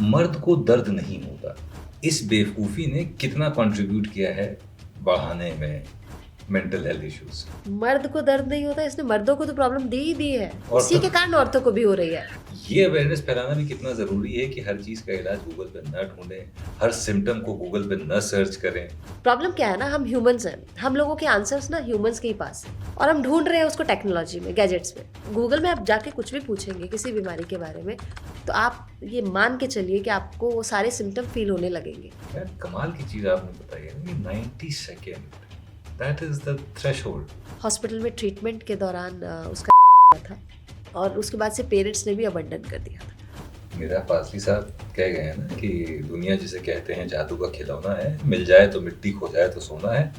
मर्द को दर्द नहीं होता। इस बेवकूफ़ी ने कितना कंट्रीब्यूट किया है बढ़ाने में मेंटल हेल्थ इश्यूज। मर्द को दर्द नहीं होता, इसने मर्दों को तो प्रॉब्लम दी ही दी है, और इसी के कारण औरतों को भी हो रही है। ये अवेयरनेस फैलाना भी कितना ज़रूरी है कि हर चीज़ का इलाज गूगल पे न ढूंढें, हर सिम्टम को गूगल पे न सर्च करें। प्रॉब्लम क्या है ना, हम ह्यूमंस हैं, हम लोगों के आंसर्स ना ह्यूमंस के ही पास है और हम ढूंढ रहे हैं उसको टेक्नोलॉजी में, गैजेट्स में। गूगल में आप जाके कुछ भी पूछेंगे किसी बीमारी के बारे में तो आप ये मान के चलिए कि आपको वो सारे सिम्टम फील होने लगेंगे। यार कमाल की चीज़ आपने बताई है कि 90 second, that is the threshold. Hospital में ट्रीटमेंट के दौरान उसका था और उसके बाद से पेरेंट्स ने भी अबंडन कर दिया था। मेरा पासली साहब कह गए हैं ना कि दुनिया जिसे कहते हैं जादू का खिलौना है, मिल जाए तो मिट्टी, खो जाए तो सोना है।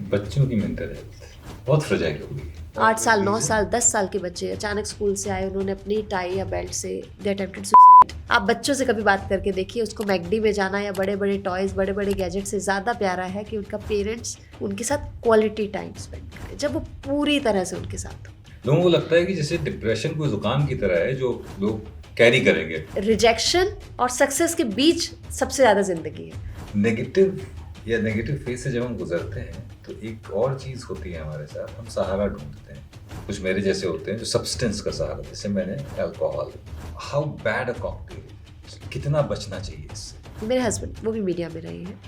बच्चों की मेंटल हेल्थ बहुत फ्रेजाइल हो गई है। 8 साल 9 साल 10 साल के बच्चे अचानक स्कूल से आए, उन्होंने अपनी टाई या बेल्ट से दे अटेम्प्टेड सुसाइड। आप बच्चों से कभी बात करके देखिए, उसको मैकडी में जाना या बड़े बड़े टॉयज, बड़े बड़े गैजेट से ज़्यादा प्यारा है कि उनका पेरेंट्स उनके साथ क्वालिटी टाइम स्पेंड करे, जब वो पूरी तरह से उनके साथ हो। लोगों को लगता है कि जैसे डिप्रेशन कोई जुकाम की तरह है जो लोग कैरी करेंगे। रिजेक्शन और सक्सेस के बीच सबसे ज़्यादा जिंदगी है। नेगेटिव फेज से जब हम गुजरते हैं तो एक और चीज़ होती है हमारे साथ, हम सहारा ढूंढते हैं। कुछ मेरे जैसे होते हैं जो सब्सटेंस का सहारा, जैसे मैंने alcohol. How bad a cocktail, कितना बचना चाहिए इससे। मेरे हस्बैंड वो भी मीडिया में रहे हैं,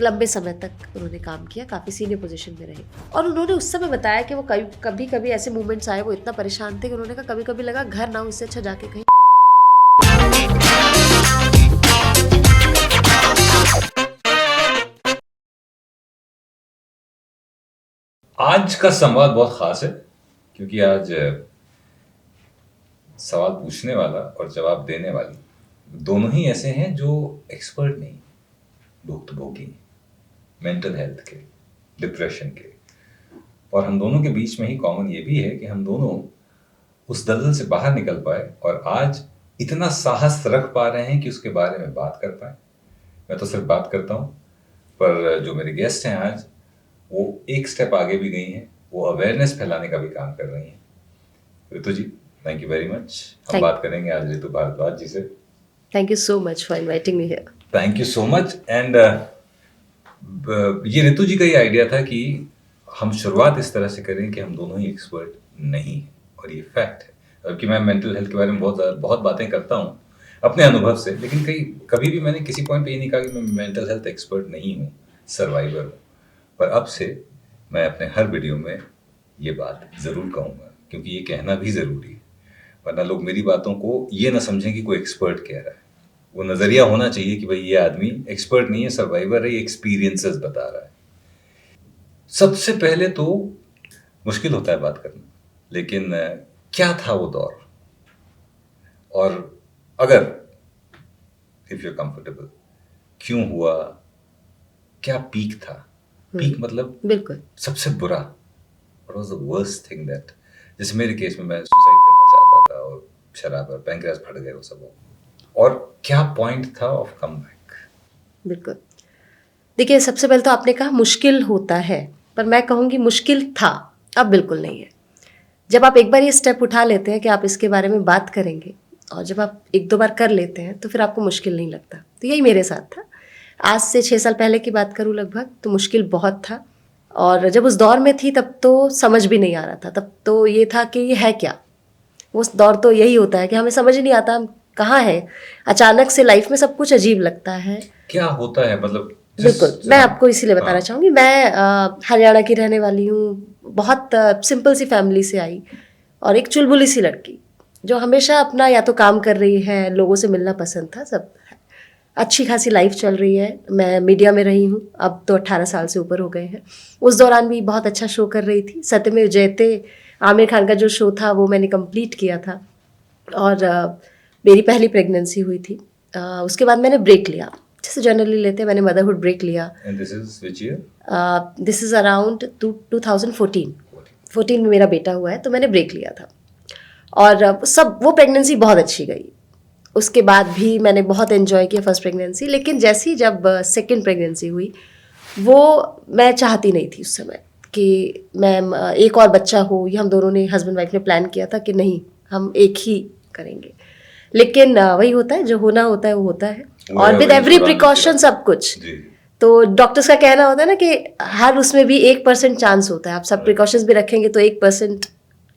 लंबे समय तक उन्होंने काम किया, काफ़ी सीनियर पोजीशन में रहे और उन्होंने उस समय बताया कि वो कभी कभी ऐसे मोमेंट्स आए, वो इतना परेशान थे कि उन्होंने कहा कभी कभी लगा घर ना, उससे अच्छा जाके कहीं। आज का संवाद बहुत खास है क्योंकि आज सवाल पूछने वाला और जवाब देने वाली दोनों ही ऐसे हैं जो एक्सपर्ट नहीं, भुक्तभोगी मेंटल हेल्थ के, डिप्रेशन के। और हम दोनों के बीच में ही कॉमन ये भी है कि हम दोनों उस दलदल से बाहर निकल पाए और आज इतना साहस रख पा रहे हैं कि उसके बारे में बात कर पाए। मैं तो सिर्फ बात करता हूँ, पर जो मेरे गेस्ट हैं आज वो एक स्टेप आगे भी गई हैं, वो अवेयरनेस फैलाने का भी काम कर रही हैं। ऋतु जी, थैंक यू वेरी मच। हम बात करेंगे आज ऋतु भारद्वाज जी से। Thank you so much for inviting me here. Thank you so much. And ये ऋतु जी का ही आइडिया था कि हम शुरुआत इस तरह से करें कि हम दोनों ही एक्सपर्ट नहीं हैं, और ये फैक्ट है। कि मैं मेंटल हेल्थ के बारे में बहुत बातें करता हूँ अपने अनुभव से, लेकिन कभी भी मैंने किसी पॉइंट पे ये नहीं कहा कि मैं मेंटल हेल्थ एक्सपर्ट नहीं हूँ, सर्वाइवर हूँ। पर अब से मैं अपने हर वीडियो में ये बात ज़रूर कहूँगा, क्योंकि ये कहना भी ज़रूरी है, वरना लोग मेरी बातों को ये ना समझें कि कोई एक्सपर्ट कह रहा है। वो नज़रिया होना चाहिए कि भाई ये आदमी एक्सपर्ट नहीं है, सर्वाइवर है, ये एक्सपीरियंसेस बता रहा है। सबसे पहले तो मुश्किल होता है बात करना, लेकिन क्या था वो दौर, और अगर इफ यू कंफर्टेबल, क्यों हुआ, क्या पीक था? पीक मतलब बिल्कुल सबसे बुरा, what was the worst thing that, जैसे मेरे केस में मैं सुसाइड करना चाहता था और शराब और पैंक्रियास फट गए वो सब, और क्या पॉइंट था ऑफ कमबैक? बिल्कुल। देखिए, सबसे पहले तो आपने कहा मुश्किल होता है, पर मैं कहूँगी मुश्किल था, अब बिल्कुल नहीं है। जब आप एक बार ये स्टेप उठा लेते हैं कि आप इसके बारे में बात करेंगे, और जब आप एक दो बार कर लेते हैं तो फिर आपको मुश्किल नहीं लगता। तो यही मेरे साथ था। आज से 6 साल पहले की बात करूँ लगभग, तो मुश्किल बहुत था, और जब उस दौर में थी तब तो समझ भी नहीं आ रहा था। तब तो ये था कि ये है क्या। उस दौर तो यही होता है कि हमें समझ ही नहीं आता हम कहाँ हैं। अचानक से लाइफ में सब कुछ अजीब लगता है। क्या होता है मतलब? बिल्कुल, मैं आपको इसीलिए बताना चाहूँगी। मैं हरियाणा की रहने वाली हूँ, बहुत सिंपल सी फैमिली से आई, और एक चुलबुली सी लड़की जो हमेशा अपना या तो काम कर रही है, लोगों से मिलना पसंद था, सब अच्छी खासी लाइफ चल रही है। मैं मीडिया में रही हूँ, अब तो 18 साल से ऊपर हो गए हैं। उस दौरान भी बहुत अच्छा शो कर रही थी, सत्यमेव जयते, आमिर खान का जो शो था वो मैंने कंप्लीट किया था, और मेरी पहली प्रेगनेंसी हुई थी। उसके बाद मैंने ब्रेक लिया, जैसे जनरली लेते हैं, मैंने मदरहुड ब्रेक लिया। And this is which year? This is around 2014 में मेरा बेटा हुआ है, तो मैंने ब्रेक लिया था, और वो प्रेगनेंसी बहुत अच्छी गई। उसके बाद भी मैंने बहुत एंजॉय किया फर्स्ट प्रेगनेंसी, लेकिन जैसी जब सेकंड प्रेगनेंसी हुई, वो मैं चाहती नहीं थी उस समय कि मैं एक और बच्चा हो। ये हम दोनों ने, हस्बैंड वाइफ ने प्लान किया था कि नहीं, हम एक ही करेंगे। लेकिन वही होता है, जो होना होता है वो होता है, वो और है, विद वही एवरी पुरानी प्रिकॉशन चीज़। सब कुछ। जी। तो डॉक्टर्स का कहना होता है ना कि हर उसमें भी 1% चांस होता है, आप सब प्रिकॉशंस भी रखेंगे तो 1%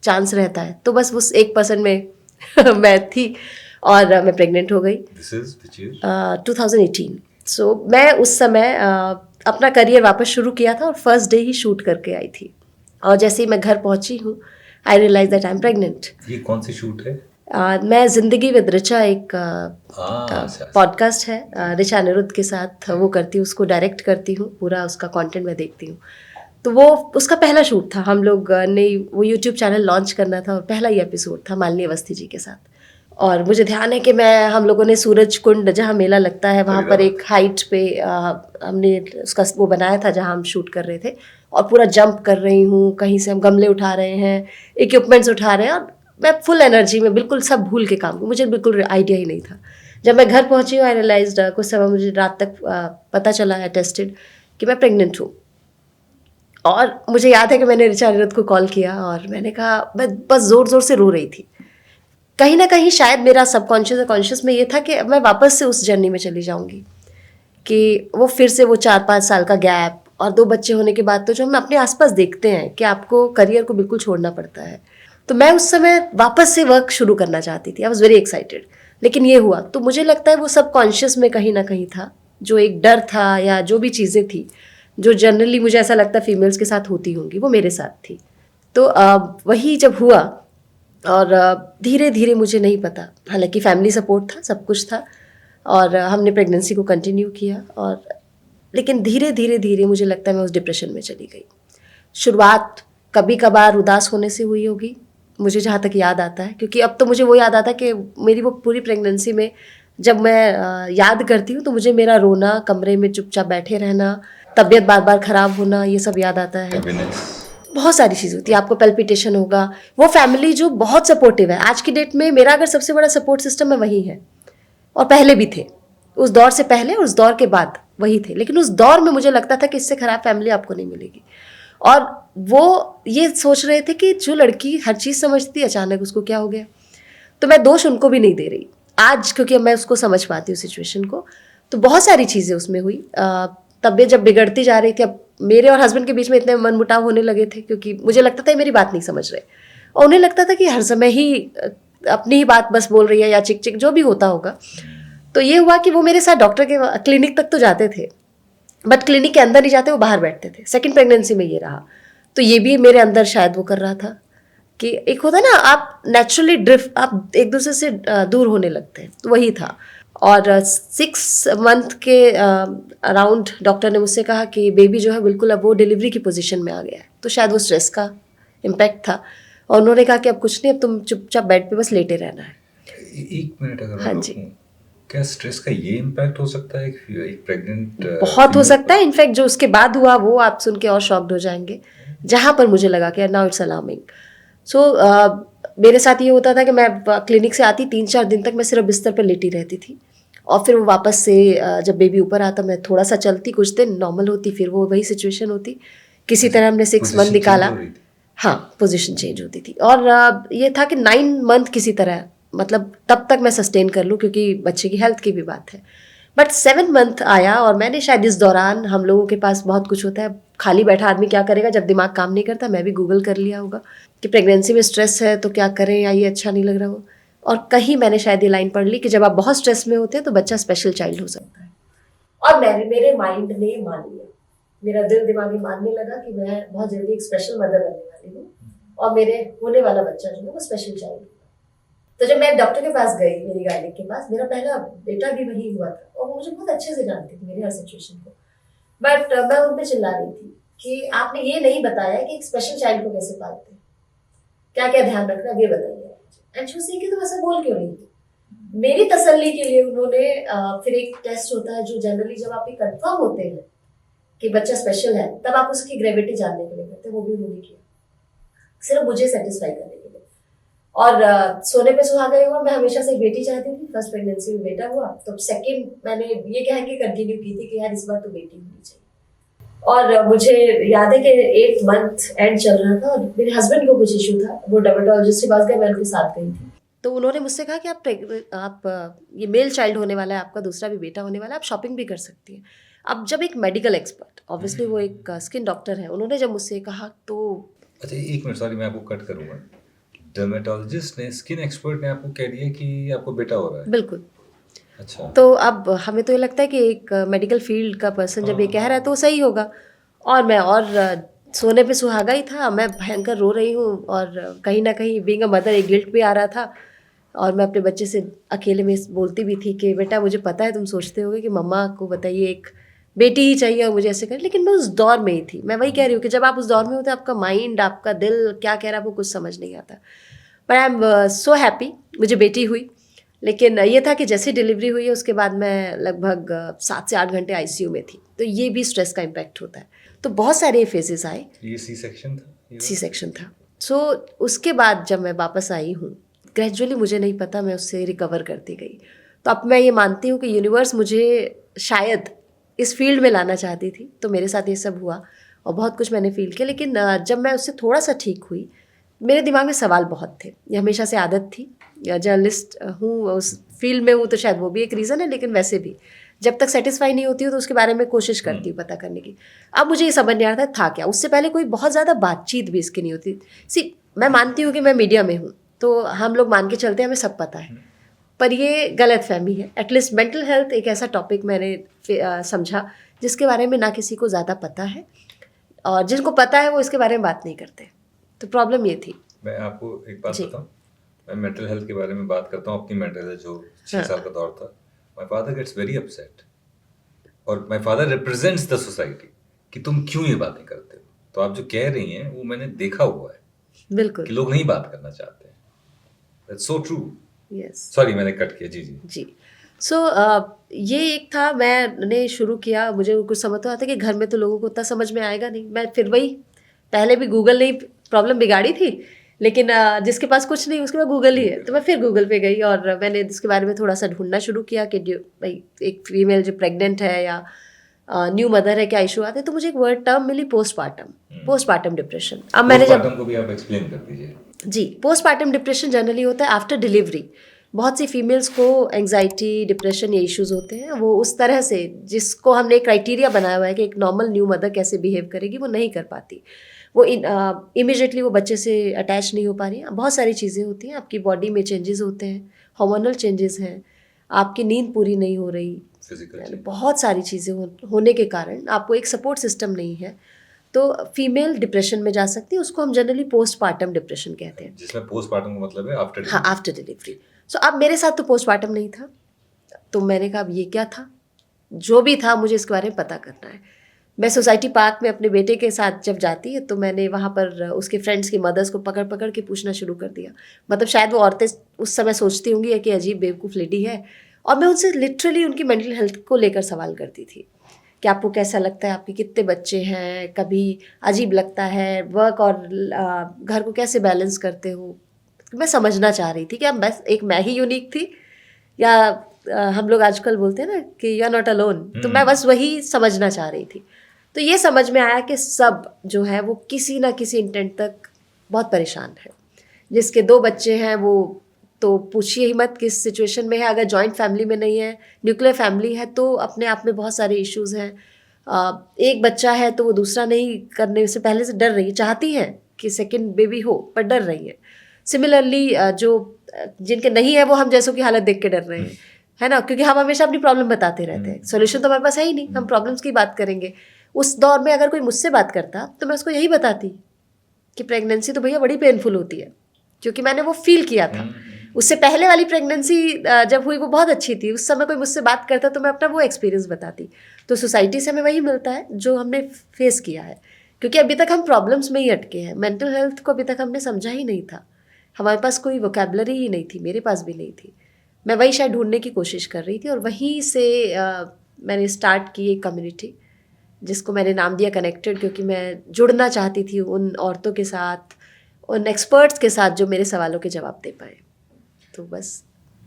चांस रहता है, तो बस उस 1% में मैं थी और मैं प्रेग्नेंट हो गई दिस इज व्हिच ईयर? 2018। सो मैं उस समय अपना करियर वापस शुरू किया था और फर्स्ट डे ही शूट करके आई थी, और जैसे ही मैं घर पहुंची हूँ I realise that I am pregnant. ये कौन सी शूट है? मैं जिंदगी विद ऋचा, एक अच्छा। पॉडकास्ट है ऋचा अनिरुद्ध के साथ, वो करती हूँ, उसको डायरेक्ट करती हूँ, पूरा उसका कंटेंट मैं देखती हूँ। तो वो उसका पहला शूट था, हम लोग ने वो यूट्यूब चैनल लॉन्च करना था और पहला ही एपिसोड था मालिनी अवस्थी जी के साथ। और मुझे ध्यान है कि हम लोगों ने सूरज कुंड जहाँ मेला लगता है वहाँ पर एक हाइट पे हमने उसका वो बनाया था जहाँ हम शूट कर रहे थे, और पूरा जंप कर रही हूँ, कहीं से हम गमले उठा रहे हैं, इक्विपमेंट्स उठा रहे हैं, और मैं फुल एनर्जी में बिल्कुल सब भूल के काम, मुझे बिल्कुल आइडिया ही नहीं था। जब मैं घर पहुंची हूँ आई रियलाइज कुछ समय मुझे रात तक पता चला है टेस्टेड कि मैं प्रेग्नेंट हूँ। और मुझे याद है कि मैंने ऋचा अनिरुद्ध को कॉल किया और मैंने कहा, मैं बस ज़ोर ज़ोर से रो रही थी। कहीं ना कहीं शायद मेरा सबकॉन्शियस और कॉन्शियस में ये था कि मैं वापस से उस जर्नी में चली जाऊंगी, कि वो फिर से वो 4-5 साल का गैप और 2 बच्चे होने के बाद तो जो हम अपने आसपास देखते हैं कि आपको करियर को बिल्कुल छोड़ना पड़ता है। तो मैं उस समय वापस से वर्क शुरू करना चाहती थी, आई वॉज वेरी एक्साइटेड, लेकिन ये हुआ। तो मुझे लगता है वो सबकॉन्शियस में कहीं ना कहीं था, जो एक डर था या जो भी चीज़ें थी जो जनरली मुझे ऐसा लगता है फीमेल्स के साथ होती होंगी, वो मेरे साथ थी। तो वही जब हुआ, और धीरे धीरे, मुझे नहीं पता, हालांकि फैमिली सपोर्ट था, सब कुछ था, और हमने प्रेगनेंसी को कंटिन्यू किया, और लेकिन धीरे धीरे धीरे मुझे लगता है मैं उस डिप्रेशन में चली गई। शुरुआत कभी कभार उदास होने से हुई होगी, मुझे जहाँ तक याद आता है, क्योंकि अब तो मुझे वो याद आता है कि मेरी वो पूरी प्रेगनेंसी में जब मैं याद करती हूँ तो मुझे मेरा रोना, कमरे में चुपचाप बैठे रहना, तबीयत बार बार ख़राब होना, ये सब याद आता है। बहुत सारी चीज़ होती है, आपको पेल्पिटेशन होगा। वो फैमिली जो बहुत सपोर्टिव है, आज की डेट में मेरा अगर सबसे बड़ा सपोर्ट सिस्टम है वही है, और पहले भी थे, उस दौर से पहले और उस दौर के बाद वही थे, लेकिन उस दौर में मुझे लगता था कि इससे ख़राब फैमिली आपको नहीं मिलेगी। और वो ये सोच रहे थे कि जो लड़की हर चीज़ समझती थी अचानक उसको क्या हो गया। तो मैं दोष उनको भी नहीं दे रही आज, क्योंकि मैं उसको समझ पाती हूँ सिचुएशन को। तो बहुत सारी चीज़ें उसमें हुई। तबीयत जब बिगड़ती जा रही थी, अब मेरे और हस्बैंड के बीच में इतने मनमुटाव होने लगे थे, क्योंकि मुझे लगता था ये मेरी बात नहीं समझ रहे, और उन्हें लगता था कि हर समय ही अपनी ही बात बस बोल रही है, या चिक चिक जो भी होता होगा। तो ये हुआ कि वो मेरे साथ डॉक्टर के क्लिनिक तक तो जाते थे, बट क्लिनिक के अंदर नहीं जाते, वो बाहर बैठते थे। सेकंड प्रेगनेंसी में ये रहा, तो ये भी मेरे अंदर शायद वो कर रहा था कि एक होता है ना, आप नेचुरली ड्रिफ्ट, आप एक दूसरे से दूर होने लगते हैं, तो वही था। और 6 मंथ के अराउंड डॉक्टर ने मुझसे कहा कि बेबी जो है बिल्कुल अब वो डिलीवरी की पोजीशन में आ गया है, तो शायद वो स्ट्रेस का इम्पैक्ट था, और उन्होंने कहा कि अब कुछ नहीं, अब तुम चुपचाप बेड पे बस लेटे रहना है। एक मिनट अगर हाँ मैं जी, रोकूं, क्या स्ट्रेस का ये इम्पैक्ट हो सकता है एक प्रेग्नेंट बहुत हो सकता है। इनफैक्ट जो उसके बाद हुआ वो आप सुन के और शॉक्ड हो जाएंगे, जहाँ पर मुझे लगा कि नाउ इट्स अलार्मिंग। सो मेरे साथ ये होता था कि मैं क्लिनिक से आती 3-4 दिन तक मैं सिर्फ बिस्तर पर लेटी रहती थी, और फिर वो वापस से जब बेबी ऊपर आता मैं थोड़ा सा चलती, कुछ दिन नॉर्मल होती, फिर वो वही सिचुएशन होती। किसी तरह हमने 6 मंथ निकाला। हाँ, पोजीशन चेंज होती थी, और ये था कि 9 मंथ किसी तरह, मतलब तब तक मैं सस्टेन कर लूँ, क्योंकि बच्चे की हेल्थ की भी बात है। बट 7 मंथ आया, और मैंने शायद इस दौरान, हम लोगों के पास बहुत कुछ होता है, खाली बैठा आदमी क्या करेगा जब दिमाग काम नहीं करता, मैं भी गूगल कर लिया होगा कि प्रेगनेंसी में स्ट्रेस है तो क्या करें, या ये अच्छा नहीं लग रहा हो। और कहीं मैंने शायद ये लाइन पढ़ ली कि जब आप बहुत स्ट्रेस में होते हैं तो बच्चा स्पेशल चाइल्ड हो सकता है। और मेरे माइंड ने मान लिया, मेरा दिल दिमाग मानने लगा कि मैं बहुत जल्दी एक स्पेशल मदर बनने वाली हूँ, और मेरे होने वाला बच्चा जो है वो स्पेशल चाइल्ड होगा। तो जब मैं डॉक्टर के पास गई, मेरी गाइनिक के पास, मेरा पहला बेटा भी वही हुआ था, और वो मुझे बहुत अच्छे से जानती थी मेरी हर सिचुएशन को, बट मैं उन पर चिल्ला रही थी कि आपने ये नहीं बताया कि एक स्पेशल चाइल्ड को कैसे पालते हैं, क्या क्या ध्यान रखना, ये बताइए। एंड शी वाज सेइंग कि तुम ऐसा बोल क्यों रही थी। मेरी तसल्ली के लिए उन्होंने फिर एक टेस्ट होता है जो जनरली जब आप कंफर्म होते हैं कि बच्चा स्पेशल है, तब आप उसकी ग्रेविटी जानने के लिए करते हैं, वो भी उन्होंने किया सिर्फ मुझे सेटिस्फाई करने के लिए। और सोने पे सुहागा हुआ, मैं हमेशा से बेटी चाहती थी, फर्स्ट प्रेगनेंसी में बेटा हुआ, तो सेकंड मैंने ये कह के कंटिन्यू की थी कि यार इस बार तो बेटी होनी चाहिए। और मुझे याद है कि 8 मंथ एंड चल रहा था, और मेरे हस्बैंड को कुछ इशू था, वो डर्मेटोलॉजिस्ट के पास गए, मैं उनके साथ गई थी। तो उन्होंने मुझसे कहा कि आप ये मेल चाइल्ड होने वाला है, आपका दूसरा भी बेटा होने वाला है, आप शॉपिंग भी कर सकती हैं। अब जब एक मेडिकल एक्सपर्ट, ऑब्वियसली वो एक स्किन डॉक्टर है, उन्होंने जब मुझसे कहा तो अच्छा, एक मिनट, सॉरी, मैं आपको कट करूंगा। डर्मेटोलॉजिस्ट ने, स्किन एक्सपर्ट ने आपको कह दिया कि आपको बेटा हो रहा है? बिल्कुल। अच्छा। तो अब हमें तो ये लगता है कि एक मेडिकल फील्ड का पर्सन जब ये कह रहा है तो सही होगा। और मैं सोने पे सुहागा ही था, मैं भयंकर रो रही हूँ और कहीं ना कहीं बीइंग अ मदर एक गिल्ट भी आ रहा था। और मैं अपने बच्चे से अकेले में बोलती भी थी कि बेटा मुझे पता है तुम सोचते होगे कि मम्मा को बताइए एक बेटी ही चाहिए और मुझे ऐसे कर, लेकिन मैं उस दौर में ही थी। मैं वही कह रही हूँ कि जब आप उस दौर में होते हैं आपका माइंड, आपका दिल क्या कह रहा है वो कुछ समझ नहीं आता। But I am so happy, मुझे बेटी हुई। लेकिन ये था कि जैसे डिलीवरी हुई है उसके बाद मैं लगभग 7 से 8 घंटे आईसीयू में थी, तो ये भी स्ट्रेस का इम्पैक्ट होता है। तो बहुत सारे फेजेस आए। ये सी सेक्शन था? सी सेक्शन था। सो उसके बाद जब मैं वापस आई हूँ, ग्रेजुअली मुझे नहीं पता मैं उससे रिकवर करती गई। तो अब मैं ये मानती हूँ कि यूनिवर्स मुझे शायद इस फील्ड में लाना चाहती थी, तो मेरे साथ ये सब हुआ और बहुत कुछ मैंने फील किया। लेकिन जब मैं उससे थोड़ा सा ठीक हुई, मेरे दिमाग में सवाल बहुत थे। ये हमेशा से आदत थी, या जर्नलिस्ट हूँ, उस फील्ड में हूँ, तो शायद वो भी एक रीज़न है। लेकिन वैसे भी जब तक सेटिस्फाई नहीं होती हूँ तो उसके बारे में कोशिश करती हूँ पता करने की। अब मुझे ये समझ नहीं आ रहा था क्या। उससे पहले कोई बहुत ज़्यादा बातचीत भी इसकी नहीं होती। मैं मानती हूँ कि मैं मीडिया में हूँ तो हम लोग मान के चलते हैं हमें सब पता है, पर ये गलत फहमी है। एटलीस्ट मेंटल हेल्थ एक ऐसा टॉपिक मैंने समझा जिसके बारे में ना किसी को ज़्यादा पता है, और जिनको पता है वो इसके बारे में बात नहीं करते। तो प्रॉब्लम ये थी। मैं आपको एक बात जी। बताऊं, मैं मेंटल हेल्थ के बारे में बात करता हूँ, अपनी मेंटल हेल्थ जो 6 साल का दौर था। My father gets very upset, और my father represents the society कि तुम क्यों ये बातें करते हो। तो आप जो कह रही हैं वो मैंने देखा हुआ है बिल्कुल। कि लोग नहीं बात करना चाहते हैं। That's so true. Yes. Sorry, मैंने कट किया। जी जी। जी। सो ये एक था, मैंने शुरू किया। मुझे कुछ समझ तो आता कि घर में तो लोगों को उतना समझ में आएगा नहीं। मैं फिर वही, पहले भी गूगल ने प्रॉब्लम बिगाड़ी थी, लेकिन जिसके पास कुछ नहीं उसके पास गूगल ही है। तो मैं फिर गूगल पे गई और मैंने इसके बारे में थोड़ा सा ढूंढना शुरू किया कि भाई एक फीमेल जो प्रेग्नेंट है या न्यू मदर है, क्या इशू आते हैं। तो मुझे एक वर्ड टर्म मिली, पोस्टपार्टम डिप्रेशन। अब मैंने जब पोस्टमार्टम को भी आप एक्सप्लेन कर दीजिए। जी, पोस्टपार्टम डिप्रेशन जनरली होता है आफ्टर डिलीवरी। बहुत सी फीमेल्स को एंग्जाइटी, डिप्रेशन, ये इश्यूज होते हैं। वो उस तरह से जिसको हमने क्राइटेरिया बनाया हुआ है कि एक नॉर्मल न्यू मदर कैसे बिहेव करेगी, वो नहीं कर पाती। वो इमिजिएटली वो बच्चे से अटैच नहीं हो पा रही हैं। बहुत सारी चीज़ें होती हैं, आपकी बॉडी में चेंजेस होते हैं, हार्मोनल चेंजेस हैं, आपकी नींद पूरी नहीं हो रही, फिजिकल बहुत सारी चीज़ें होने के कारण आपको एक सपोर्ट सिस्टम नहीं है, तो फीमेल डिप्रेशन में जा सकती है। उसको हम जनरली पोस्टपार्टम डिप्रेशन कहते हैं। जिसमें पोस्टमार्टम का मतलब है आफ्टर हाँ, आफ्टर डिलीवरी। सो अब मेरे साथ तो पोस्टपार्टम नहीं था, तो मैंने कहा अब ये क्या था। जो भी था मुझे इसके बारे में पता करना है। मैं सोसाइटी पार्क में अपने बेटे के साथ जब जाती है तो मैंने वहाँ पर उसके फ्रेंड्स की मदर्स को पकड़ पकड़ के पूछना शुरू कर दिया। मतलब शायद वो औरतें उस समय सोचती होंगी कि अजीब बेवकूफ़ लेडी है, और मैं उनसे लिटरली उनकी मेंटल हेल्थ को लेकर सवाल करती थी कि आपको कैसा लगता है, आपके कितने बच्चे हैं, कभी अजीब लगता है, वर्क और घर को कैसे बैलेंस करते हो। मैं समझना चाह रही थी कि बस एक मैं ही यूनिक थी, या हम लोग आजकल बोलते हैं ना कि यू आर नॉट अलोन। तो मैं बस वही समझना चाह रही थी। तो ये समझ में आया कि सब जो है वो किसी ना किसी इंटेंट तक बहुत परेशान है। जिसके 2 बच्चे हैं वो तो पूछिए ही मत किस सिचुएशन में है। अगर जॉइंट फैमिली में नहीं है, न्यूक्लियर फैमिली है, तो अपने आप में बहुत सारे इश्यूज हैं। एक बच्चा है तो वो दूसरा नहीं करने से पहले से डर रही है, चाहती हैं कि सेकंड बेबी हो पर डर रही है। सिमिलरली जो जिनके नहीं है वो हम जैसों की हालत देख के डर रहे हैं, है ना, क्योंकि हम हमेशा अपनी प्रॉब्लम बताते रहते हैं। सोल्यूशन तो हमारे पास है ही नहीं, हम प्रॉब्लम्स की बात करेंगे। उस दौर में अगर कोई मुझसे बात करता तो मैं उसको यही बताती कि प्रेगनेंसी तो भैया बड़ी पेनफुल होती है, क्योंकि मैंने वो फील किया था। उससे पहले वाली प्रेगनेंसी जब हुई वो बहुत अच्छी थी। उस समय कोई मुझसे बात करता तो मैं अपना वो एक्सपीरियंस बताती। तो सोसाइटी से हमें वही मिलता है जो हमने फेस किया है, क्योंकि अभी तक हम प्रॉब्लम्स में ही अटके हैं। मेंटल हेल्थ को अभी तक हमने समझा ही नहीं था। हमारे पास कोई वोकेबलरी ही नहीं थी, मेरे पास भी नहीं थी। मैं वही शायद ढूंढने की कोशिश कर रही थी, और वहीं से मैंने स्टार्ट की एक कम्युनिटी जिसको मैंने नाम दिया कनेक्टेड, क्योंकि मैं जुड़ना चाहती थी उन औरतों के साथ, उन एक्सपर्ट्स के साथ जो मेरे सवालों के जवाब दे पाए। तो बस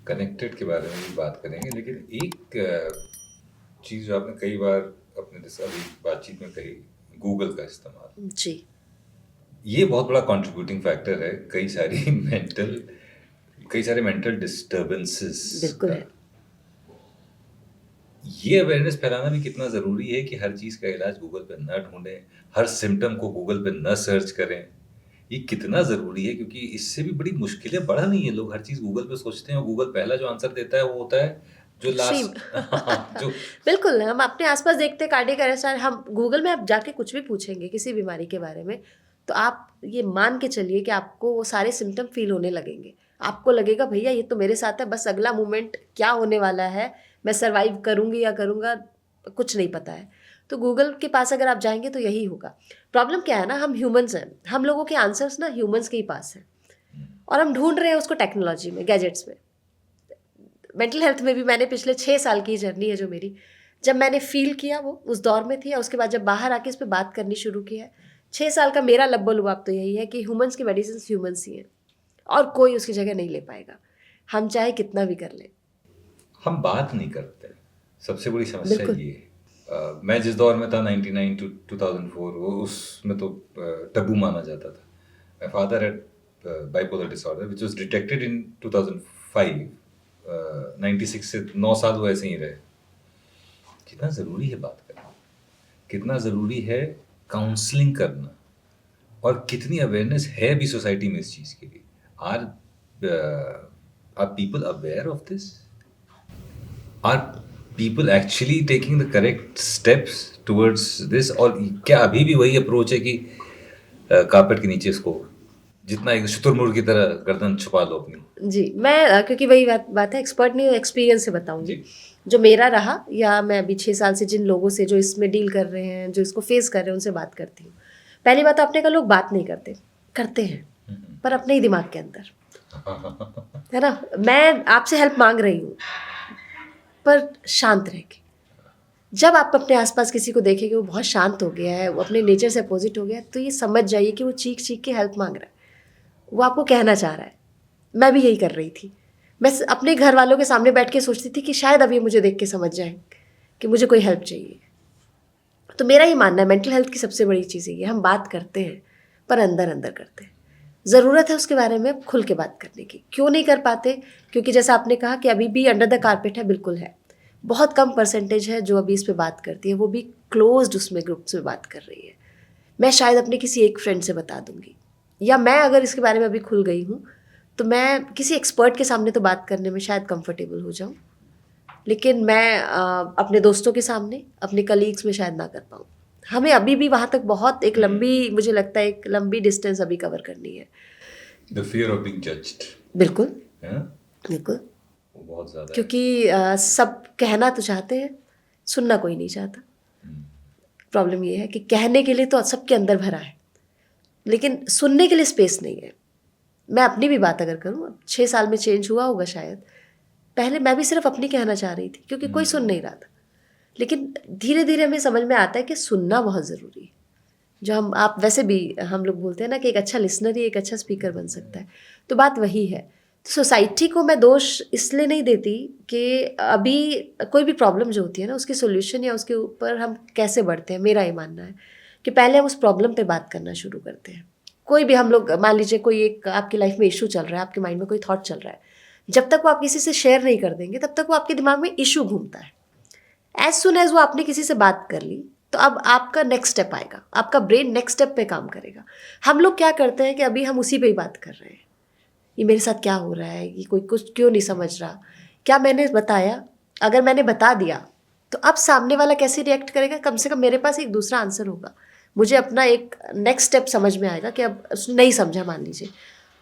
कनेक्टेड के बारे में भी बात करेंगे, लेकिन एक चीज़ जो आपने कई बार अपने अभी बातचीत में कही, गूगल का इस्तेमाल। जी। ये बहुत बड़ा कंट्रीब्यूटिंग फैक्टर है कई सारी मेंटल कई सारे मेंटल डिस्टर्बेंसेस बिल्कुल है। ये अवेयरनेस फैलाना भी कितना ज़रूरी है कि हर चीज़ का इलाज गूगल पे न ढूंढें, हर सिम्टम को गूगल पे न सर्च करें। ये कितना ज़रूरी है, क्योंकि इससे भी बड़ी मुश्किलें बढ़ रही हैं। लोग हर चीज़ गूगल पे सोचते हैं और गूगल पहला जो आंसर देता है वो होता है जो एक्सट्रीम। लास्ट जो बिल्कुल, हम अपने आस-पास देखते हैं कार्डियक अरेस्ट, हम गूगल में आप जाके कुछ भी पूछेंगे किसी बीमारी के बारे में, तो आप ये मान के चलिए कि आपको वो सारे सिम्पटम फ़ील होने लगेंगे। आपको लगेगा भैया ये तो मेरे साथ है, बस अगला मोमेंट क्या होने वाला है, मैं सर्वाइव करूँगी या करूँगा, कुछ नहीं पता है। तो गूगल के पास अगर आप जाएँगे तो यही होगा। प्रॉब्लम क्या है ना, हम ह्यूमन्स हैं, हम लोगों के आंसर्स ना ह्यूमन्स के ही पास हैं और हम ढूँढ रहे हैं उसको टेक्नोलॉजी में, गैजेट्स में। मेंटल हेल्थ में भी मैंने पिछले 6 साल की जर्नी है जो मेरी, जब मैंने फ़ील किया वो उस दौर में थी और उसके बाद जब बाहर आके इस पे बात करनी शुरू की है, 6 साल का मेरा लब्बो-लुबाब तो यही है कि ह्यूमन्स की मेडिसिन्स ह्यूमन्स ही हैं और कोई उसकी जगह नहीं ले पाएगा, हम चाहे कितना भी कर लें। हम बात नहीं करते, सबसे बड़ी समस्या बिल्कुल। ये है। मैं जिस दौर में था 99 टू 2004, वो उसमें तो टबू माना जाता था। My father had bipolar disorder which was detected in 2005। 96 से 9 साल वो ऐसे ही रहे। कितना ज़रूरी है बात करना, कितना ज़रूरी है काउंसलिंग करना, और कितनी अवेयरनेस है भी सोसाइटी में इस चीज़ के लिए। Are people aware of this? Are people actually taking the correct steps towards this? और क्या अभी भी वही अप्रोच है कि कारपेट के नीचे इसको जितना एक शुतुरमुर्ग की तरह गर्दन छुपा लो अपनी? जी, मैं क्योंकि वही बात है, एक्सपर्ट नहीं हूँ, एक्सपीरियंस से बताऊँगी। जी। जो मेरा रहा, या मैं अभी 6 साल से जिन लोगों से जो इसमें डील कर रहे हैं, जो इसको फेस कर रहे हैं, उनसे बात करती हूँ। पहली बात तो अपने का लोग बात नहीं करते, करते हैं, पर अपने ही दिमाग के अंदर, है ना? मैं आपसे हेल्प माँग रही हूँ, पर शांत रह के। जब आप अपने आस-पास किसी को देखेंगे वो बहुत शांत हो गया है, वो अपने नेचर से अपोज़िट हो गया है, तो ये समझ जाइए कि वो चीख-चीख के हेल्प माँग रहा है। वो आपको कहना चाह रहा है। मैं भी यही कर रही थी। मैं अपने घर वालों के सामने बैठ के सोचती थी कि शायद अब ये मुझे देख के समझ जाएँ कि मुझे कोई हेल्प चाहिए। तो मेरा ये मानना है मेंटल हेल्थ की सबसे बड़ी चीज़ ये है, हम बात करते हैं पर अंदर-अंदर करते हैं। ज़रूरत है उसके बारे में खुल के बात करने की। क्यों नहीं कर पाते? क्योंकि जैसा आपने कहा कि अभी भी अंडर द कारपेट है, बिल्कुल है। बहुत कम परसेंटेज है जो अभी इस पे बात करती है, वो भी क्लोज़्ड उसमें ग्रुप्स में बात कर रही है। मैं शायद अपने किसी एक फ्रेंड से बता दूँगी, या मैं अगर इसके बारे में अभी खुल गई हूँ, तो मैं किसी एक्सपर्ट के सामने तो बात करने में शायद कंफर्टेबल हो जाऊँ, लेकिन मैं अपने दोस्तों के सामने, अपने कलीग्स में शायद ना कर पाऊँ। हमें अभी भी वहाँ तक बहुत एक लंबी, मुझे लगता है एक लंबी डिस्टेंस अभी कवर करनी है। The fear of being judged, बिल्कुल, है ना? बिल्कुल। वो बहुत ज़्यादा है। क्योंकि सब कहना तो चाहते हैं, सुनना कोई नहीं चाहता। प्रॉब्लम ये है कि कहने के लिए तो सबके अंदर भरा है, लेकिन सुनने के लिए स्पेस नहीं है। मैं अपनी भी बात अगर करूँ, 6 साल में चेंज हुआ होगा शायद। पहले मैं भी सिर्फ अपनी कहना चाह रही थी क्योंकि कोई सुन नहीं रहा था। लेकिन धीरे-धीरे हमें समझ में आता है कि सुनना बहुत ज़रूरी है। जो आप वैसे भी हम लोग बोलते हैं ना कि एक अच्छा लिसनर ही एक अच्छा स्पीकर बन सकता है। तो बात वही है। तो सोसाइटी को मैं दोष इसलिए नहीं देती कि अभी कोई भी प्रॉब्लम जो होती है ना, उसकी सॉल्यूशन या उसके ऊपर हम कैसे बढ़ते हैं, मेरा ये मानना है कि पहले हम उस प्रॉब्लम पे बात करना शुरू करते हैं। कोई भी हम लोग, मान लीजिए कोई एक आपकी लाइफ में इशू चल रहा है, आपके माइंड में कोई थॉट चल रहा है, जब तक वो आप किसी से शेयर नहीं कर देंगे तब तक वो आपके दिमाग में इशू घूमता है। एज सुन एज वो आपने किसी से बात कर ली, तो अब आपका नेक्स्ट स्टेप आएगा, आपका ब्रेन नेक्स्ट स्टेप पे काम करेगा। हम लोग क्या करते हैं कि अभी हम उसी पे ही बात कर रहे हैं, ये मेरे साथ क्या हो रहा है, ये कोई कुछ क्यों नहीं समझ रहा, क्या मैंने बताया, अगर मैंने बता दिया तो अब सामने वाला कैसे रिएक्ट करेगा, कम से कम मेरे पास एक दूसरा आंसर होगा, मुझे अपना एक नेक्स्ट स्टेप समझ में आएगा कि अब उसने नहीं समझा, मान लीजिए,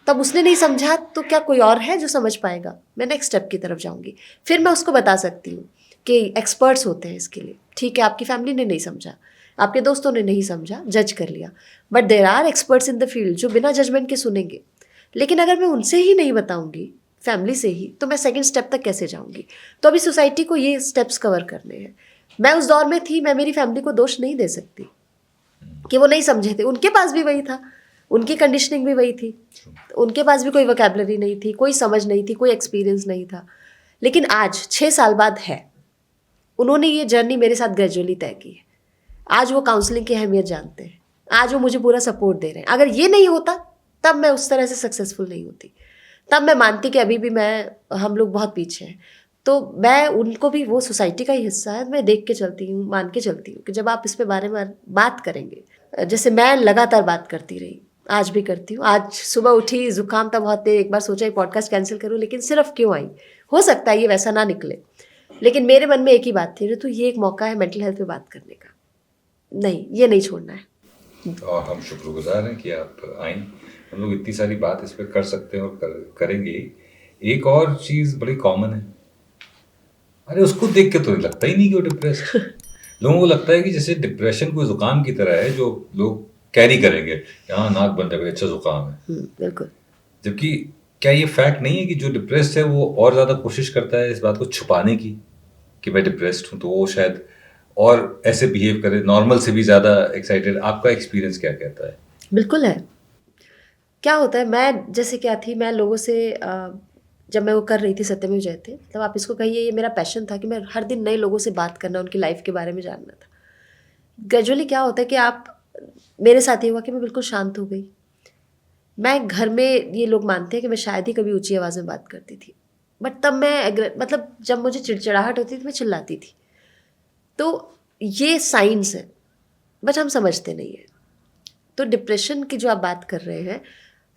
तब उसने नहीं समझा तो क्या कोई और है जो समझ पाएगा, मैं नेक्स्ट स्टेप की तरफ जाऊँगी। फिर मैं उसको बता सकती हूँ कि एक्सपर्ट्स होते हैं इसके लिए, ठीक है आपकी फैमिली ने नहीं समझा, आपके दोस्तों ने नहीं समझा, जज कर लिया, but there are experts in the field जो बिना जजमेंट के सुनेंगे। लेकिन अगर मैं उनसे ही नहीं बताऊंगी, फैमिली से ही, तो मैं सेकंड स्टेप तक कैसे जाऊंगी? तो अभी सोसाइटी को ये स्टेप्स कवर करने हैं। मैं उस दौर में थी, मैं मेरी फैमिली को दोष नहीं दे सकती कि वो नहीं समझे थे, उनके पास भी वही था, उनकी कंडीशनिंग भी वही थी, उनके पास भी कोई वोकैबुलरी नहीं थी, कोई समझ नहीं थी, कोई एक्सपीरियंस नहीं था। लेकिन आज 6 साल बाद है, उन्होंने ये जर्नी मेरे साथ ग्रेजुअली तय की है। आज वो काउंसलिंग की अहमियत जानते हैं, आज वो मुझे पूरा सपोर्ट दे रहे हैं। अगर ये नहीं होता तब मैं उस तरह से सक्सेसफुल नहीं होती। तब मैं मानती कि अभी भी हम लोग बहुत पीछे हैं। तो मैं उनको भी, वो सोसाइटी का ही हिस्सा है, मैं देख के चलती हूँ, मान के चलती हूँ कि जब आप इस पे बारे में बात करेंगे, जैसे मैं लगातार बात करती रही, आज भी करती हूँ। आज सुबह उठी, जुकाम था बहुत तेज, एक बार सोचा ये पॉडकास्ट कैंसिल करूँ, लेकिन सिर्फ क्यों आई, हो सकता है ये वैसा ना निकले, लेकिन मेरे मन में एक ही बात थी, तो ये एक मौका है मेंटल हेल्थ पे बात करने का, नहीं ये नहीं छोड़ना है। और हम शुक्रगुजार हैं कि आप आई। हम लोग इतनी सारी बात इस पर कर सकते हैं और करेंगे। एक और चीज़ बड़ी कॉमन है, अरे उसको देख के तो लगता ही नहीं कि वो डिप्रेस्ड। लोगों को लगता है कि जैसे डिप्रेशन कोई जुकाम की तरह है जो लोग कैरी करेंगे, यहाँ नाक बंद है, अच्छा जुकाम है। बिल्कुल। जबकि क्या ये फैक्ट नहीं है कि जो डिप्रेस्ड है वो और ज़्यादा कोशिश करता है इस बात को छुपाने की कि मैं डिप्रेस्ड हूँ, तो वो शायद और ऐसे बिहेव करे, नॉर्मल से भी ज़्यादा एक्साइटेड। आपका एक्सपीरियंस क्या कहता है? बिल्कुल है। क्या होता है, मैं जैसे क्या थी, मैं लोगों से जब मैं वो कर रही थी सत्यमेव जयते, मतलब आप इसको कहिए, ये मेरा पैशन था कि मैं हर दिन नए लोगों से बात करना, उनकी लाइफ के बारे में जानना था। ग्रेजुअली क्या होता है कि आप, मेरे साथ ये हुआ कि मैं बिल्कुल शांत हो गई। मैं घर में, ये लोग मानते हैं कि मैं शायद ही कभी ऊंची आवाज़ में बात करती थी, बट तब मैं मतलब जब मुझे चिड़चिड़ाहट होती थी मैं चिल्लाती थी। तो ये साइंस है, बट हम समझते नहीं है। तो डिप्रेशन की जो आप बात कर रहे हैं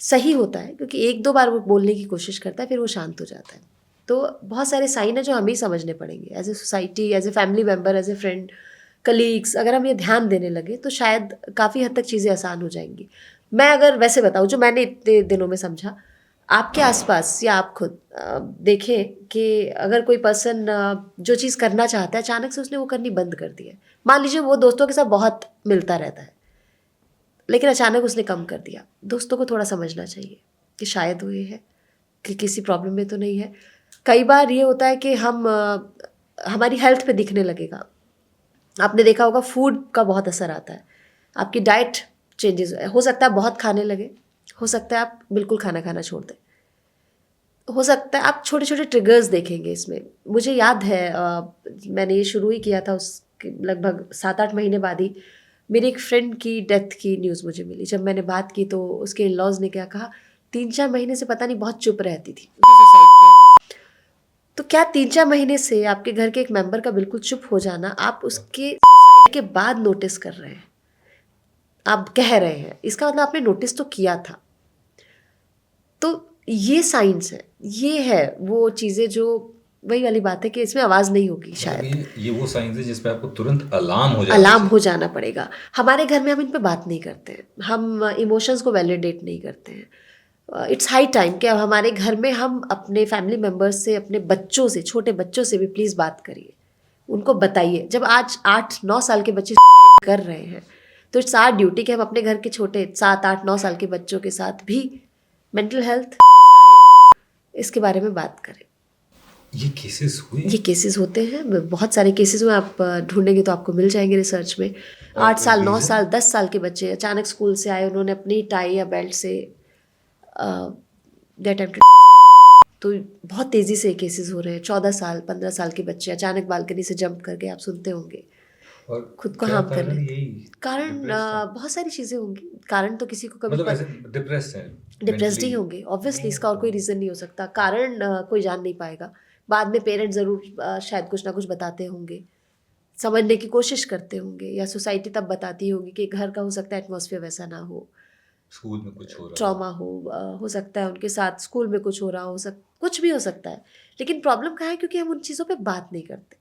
सही होता है, क्योंकि एक दो बार वो बोलने की कोशिश करता है, फिर वो शांत हो जाता है। तो बहुत सारे साइन है जो हमें ही समझने पड़ेंगे, as a society, as a family member, as a friend, colleagues. अगर हम ये ध्यान देने लगे तो शायद काफ़ी हद तक चीज़ें आसान हो जाएंगी। मैं अगर वैसे बताऊँ, जो मैंने इतने दिनों में समझा, आपके आसपास या आप खुद देखें कि अगर कोई पर्सन जो चीज़ करना चाहता है, अचानक से उसने वो करनी बंद कर दी है। मान लीजिए वो दोस्तों के साथ बहुत मिलता रहता है, लेकिन अचानक उसने कम कर दिया। दोस्तों को थोड़ा समझना चाहिए कि शायद वो ये है कि किसी प्रॉब्लम में तो नहीं है। कई बार ये होता है कि हमारी हेल्थ पे दिखने लगेगा। आपने देखा होगा फूड का बहुत असर आता है, आपकी डाइट चेंजेस हो सकता है, बहुत खाने लगे, हो सकता है आप बिल्कुल खाना खाना छोड़ दें, हो सकता है आप छोटे छोटे ट्रिगर्स देखेंगे इसमें। मुझे याद है मैंने ये शुरू ही किया था, उसके लगभग 7-8 महीने बाद ही मेरी एक फ्रेंड की डेथ की न्यूज़ मुझे मिली। जब मैंने बात की तो उसके इन लॉज ने क्या कहा, 3-4 महीने से पता नहीं बहुत चुप रहती थी, उसने सुसाइड किया था। तो क्या 3-4 महीने से आपके घर के एक मेंबर का बिल्कुल चुप हो जाना, आप उसके सुसाइड के बाद नोटिस कर रहे हैं, आप कह रहे हैं, इसका मतलब आपने नोटिस तो किया था। तो ये साइंस है, ये है वो चीज़ें जो, वही वाली बात है कि इसमें आवाज़ नहीं होगी शायद। ये वो साइंस है जिसमें आपको तुरंत अलार्म हो जाना अलार्म चाहिए। हो जाना पड़ेगा। हमारे घर में हम इन पे बात नहीं करते हैं, हम इमोशंस को वैलिडेट नहीं करते हैं। इट्स हाई टाइम कि अब हमारे घर में हम अपने फैमिली मेम्बर्स से, अपने बच्चों से, छोटे बच्चों से भी प्लीज़ बात करिए, उनको बताइए। जब आज 8-9 साल के बच्चे सुसाइड कर रहे हैं, तो इट्स आवर ड्यूटी कि हम अपने घर के छोटे 7-8-9 साल के बच्चों के साथ भी मेंटल हेल्थ, इसके बारे में बात करें। ये केसेस हुए, ये केसेस होते हैं, बहुत सारे केसेस हुए, आप ढूंढेंगे तो आपको मिल जाएंगे रिसर्च में। 8 साल, 9 साल, 10 साल के बच्चे अचानक स्कूल से आए, उन्होंने अपनी टाई या बेल्ट से दे अटेम्प्टेड सुसाइड। तो बहुत तेज़ी से केसेस हो रहे हैं। 14 साल, 15 साल के बच्चे अचानक बालकनी से जंप करके, आप सुनते होंगे, और खुद को क्या हार्म कर कारण लेते हैं। यही कारण डिप्रेस्ड है? बहुत सारी चीज़ें होंगी। कारण तो किसी को कभी मतलब ऐसे डिप्रेस्ड है डिप्रेस्ड ही mentally? होंगे ऑब्वियसली, इसका और कोई रीज़न नहीं हो सकता। कारण कोई जान नहीं पाएगा। बाद में पेरेंट्स ज़रूर शायद कुछ ना कुछ बताते होंगे, समझने की कोशिश करते होंगे, या सोसाइटी तब बताती होगी कि घर का हो सकता है एटमॉस्फेयर वैसा ना हो, स्कूल में कुछ हो रहा ट्रॉमा हो सकता है उनके साथ, स्कूल में कुछ हो रहा हो, कुछ भी हो सकता है। लेकिन प्रॉब्लम कहाँ है, क्योंकि हम उन चीज़ों पे बात नहीं करते।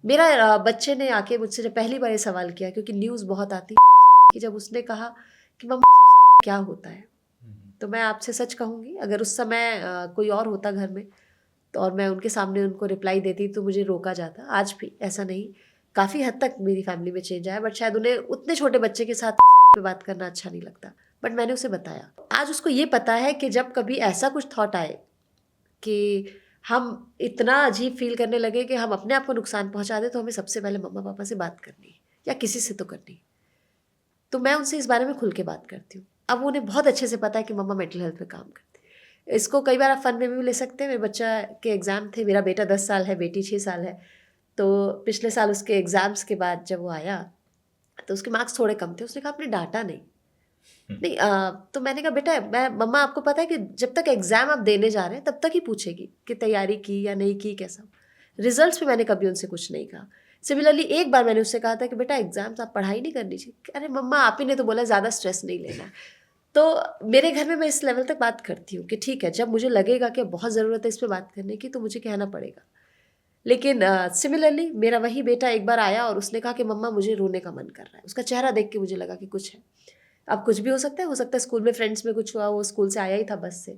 मेरा बच्चे ने आके मुझसे जब पहली बार ये सवाल किया, क्योंकि न्यूज़ बहुत आती है, कि जब उसने कहा कि मम्मा सुसाइड क्या होता है, तो मैं आपसे सच कहूँगी, अगर उस समय कोई और होता घर में, तो और मैं उनके सामने उनको रिप्लाई देती तो मुझे रोका जाता। आज भी ऐसा नहीं, काफ़ी हद तक मेरी फैमिली में चेंज आया, बट शायद उन्हें उतने छोटे बच्चे के साथ साइड पे बात करना अच्छा नहीं लगता, बट मैंने उसे बताया। आज उसको ये पता है कि जब कभी ऐसा कुछ थॉट आए कि हम इतना अजीब फील करने लगे कि हम अपने आप को नुकसान पहुंचा दे, तो हमें सबसे पहले मम्मा पापा से बात करनी है, या किसी से तो करनी है। तो मैं उनसे इस बारे में खुल के बात करती हूँ। अब उन्हें बहुत अच्छे से पता है कि मम्मा मेंटल हेल्थ पे काम करती है। इसको कई बार आप फन में भी ले सकते हैं। मेरे बच्चा के एग्ज़ाम थे, मेरा बेटा 10 साल है, बेटी 6 साल है। तो पिछले साल उसके एग्ज़ाम्स के बाद जब वो आया, तो उसके मार्क्स थोड़े कम थे। उसने कहा आपने डांटा नहीं, नहीं तो मैंने कहा बेटा मैं मम्मा आपको पता है कि जब तक एग्जाम आप देने जा रहे हैं तब तक ही पूछेगी कि तैयारी की या नहीं की कैसा। रिजल्ट्स पे मैंने कभी उनसे कुछ नहीं कहा। सिमिलरली एक बार मैंने उससे कहा था कि बेटा एग्जाम्स आप पढ़ाई नहीं करनी चाहिए। अरे मम्मा आप ही ने तो बोला ज़्यादा स्ट्रेस नहीं लेना है। तो मेरे घर में मैं इस लेवल तक बात करती हूँ कि ठीक है जब मुझे लगेगा कि बहुत ज़रूरत है इस पर बात करने की तो मुझे कहना पड़ेगा। लेकिन सिमिलरली मेरा वही बेटा एक बार आया और उसने कहा कि मम्मा मुझे रोने का मन कर रहा है। उसका चेहरा देख के मुझे लगा कि कुछ है। अब कुछ भी हो सकता है स्कूल में फ्रेंड्स में कुछ हुआ, वो स्कूल से आया ही था बस से।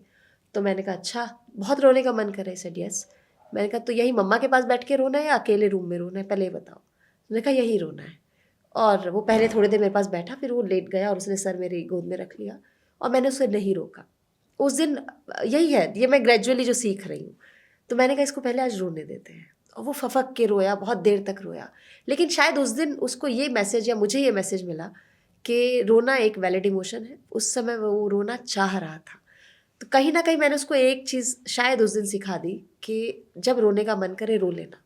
तो मैंने कहा अच्छा बहुत रोने का मन कर रहा है। Said yes. मैंने कहा तो यही मम्मा के पास बैठ के रोना है या अकेले रूम में रोना है पहले ये बताओ। उसने कहा यही रोना है। और वो पहले थोड़ी देर मेरे पास बैठा, फिर वो लेट गया और उसने सर मेरी गोद में रख लिया और मैंने उसे नहीं रोका। उस दिन यही है, ये मैं ग्रेजुअली जो सीख रही हूँ। तो मैंने कहा इसको पहले आज रोने देते हैं। और वो फफक के रोया, बहुत देर तक रोया। लेकिन शायद उस दिन उसको ये मैसेज या मुझे ये मैसेज मिला कि रोना एक वैलिड इमोशन है। उस समय वो रोना चाह रहा था। तो कहीं ना कहीं मैंने उसको एक चीज़ शायद उस दिन सिखा दी कि जब रोने का मन करे रो लेना।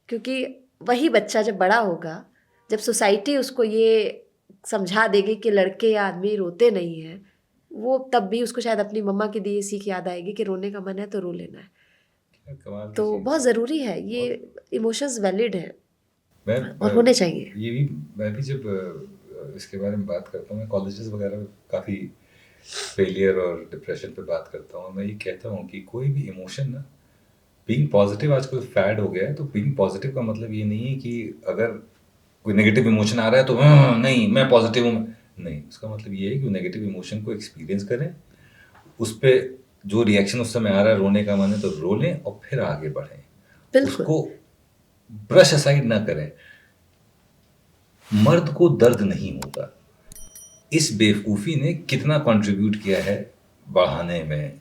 क्योंकि वही बच्चा जब बड़ा होगा, जब सोसाइटी उसको ये समझा देगी कि लड़के या आदमी रोते नहीं हैं, वो तब भी उसको शायद अपनी मम्मा की दी सीख याद आएगी कि रोने का मन है तो रो लेना है। कमाल की तो चीज़। बहुत ज़रूरी है, ये इमोशंस वैलिड हैं और मैं होने चाहिए। ये भी मैं भी जब इसके बारे में बात करता हूँ, मैं कॉलेजेस वगैरह में काफ़ी फेलियर और डिप्रेशन पे बात करता हूँ। मैं ये कहता हूँ कि कोई भी इमोशन ना, बीइंग पॉजिटिव आजकल फैड हो गया है। तो बीइंग पॉजिटिव का मतलब ये नहीं है कि अगर कोई नेगेटिव इमोशन आ रहा है तो नहीं मैं पॉजिटिव हूँ, नहीं। उसका मतलब ये है कि नेगेटिव इमोशन को एक्सपीरियंस करें, उस पे जो रिएक्शन उस समय आ रहा है, रोने का मन है तो रो लें और फिर आगे बढ़ें। बिल्कुल। उसको ब्रश असाइड ना करें। मर्द को दर्द नहीं होता, इस बेवकूफ़ी ने कितना कंट्रीब्यूट किया है बढ़ाने में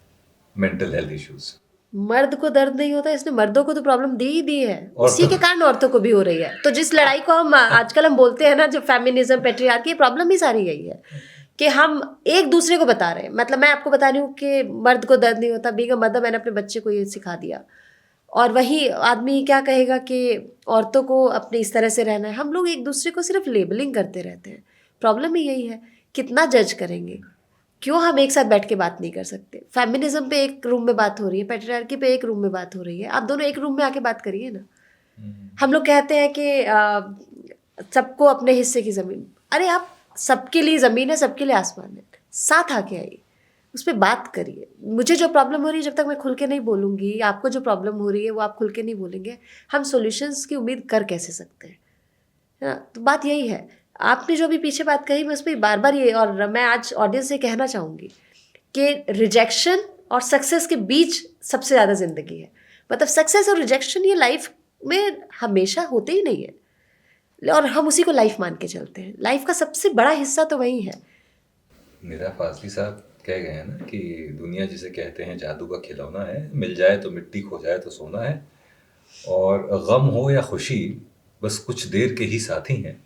मेंटल हेल्थ इश्यूज। मर्द को दर्द नहीं होता, इसने मर्दों को तो प्रॉब्लम दी ही दी है, और उसी के कारण औरतों को भी हो रही है। तो जिस लड़ाई को हम आजकल हम बोलते हैं ना, जो फेमिनिज्म पेट्रियार्की, प्रॉब्लम ही सारी यही है कि हम एक दूसरे को बता रहे हैं। मतलब मैं आपको बता रही हूँ कि मर्द को दर्द नहीं होता, बीइंग अ मदर मैंने अपने बच्चे को ये सिखा दिया। और वही आदमी क्या कहेगा कि औरतों को अपने इस तरह से रहना है। हम लोग एक दूसरे को सिर्फ लेबलिंग करते रहते हैं। प्रॉब्लम ही यही है, कितना जज करेंगे। क्यों हम एक साथ बैठ के बात नहीं कर सकते? फेमिनिज्म पे एक रूम में बात हो रही है, पेट्रियार्की पे एक रूम में बात हो रही है, आप दोनों एक रूम में आके बात करिए ना। हम लोग कहते हैं कि सबको अपने हिस्से की ज़मीन। अरे आप सबके लिए ज़मीन है, सबके लिए आसमान है, साथ आके आइए, उस पर बात करिए। मुझे जो प्रॉब्लम हो रही है जब तक मैं खुल के नहीं बोलूँगी, आपको जो प्रॉब्लम हो रही है वो आप खुल के नहीं बोलेंगे, हम सॉल्यूशंस की उम्मीद कर कैसे सकते हैं? है ना? तो बात यही है। आपने जो अभी पीछे बात कही, मैं उस पर बार बार ये, और मैं आज ऑडियंस से कहना चाहूँगी कि रिजेक्शन और सक्सेस के बीच सबसे ज़्यादा ज़िंदगी है। मतलब सक्सेस और रिजेक्शन ये लाइफ में हमेशा होते ही नहीं है, और हम उसी को लाइफ मान के चलते हैं। लाइफ का सबसे बड़ा हिस्सा तो वही है। निदा फाजली साहब कह गए हैं ना कि दुनिया जिसे कहते हैं जादू का खिलौना है, मिल जाए तो मिट्टी, खो जाए तो सोना है। और गम हो या खुशी बस कुछ देर के ही साथी हैं,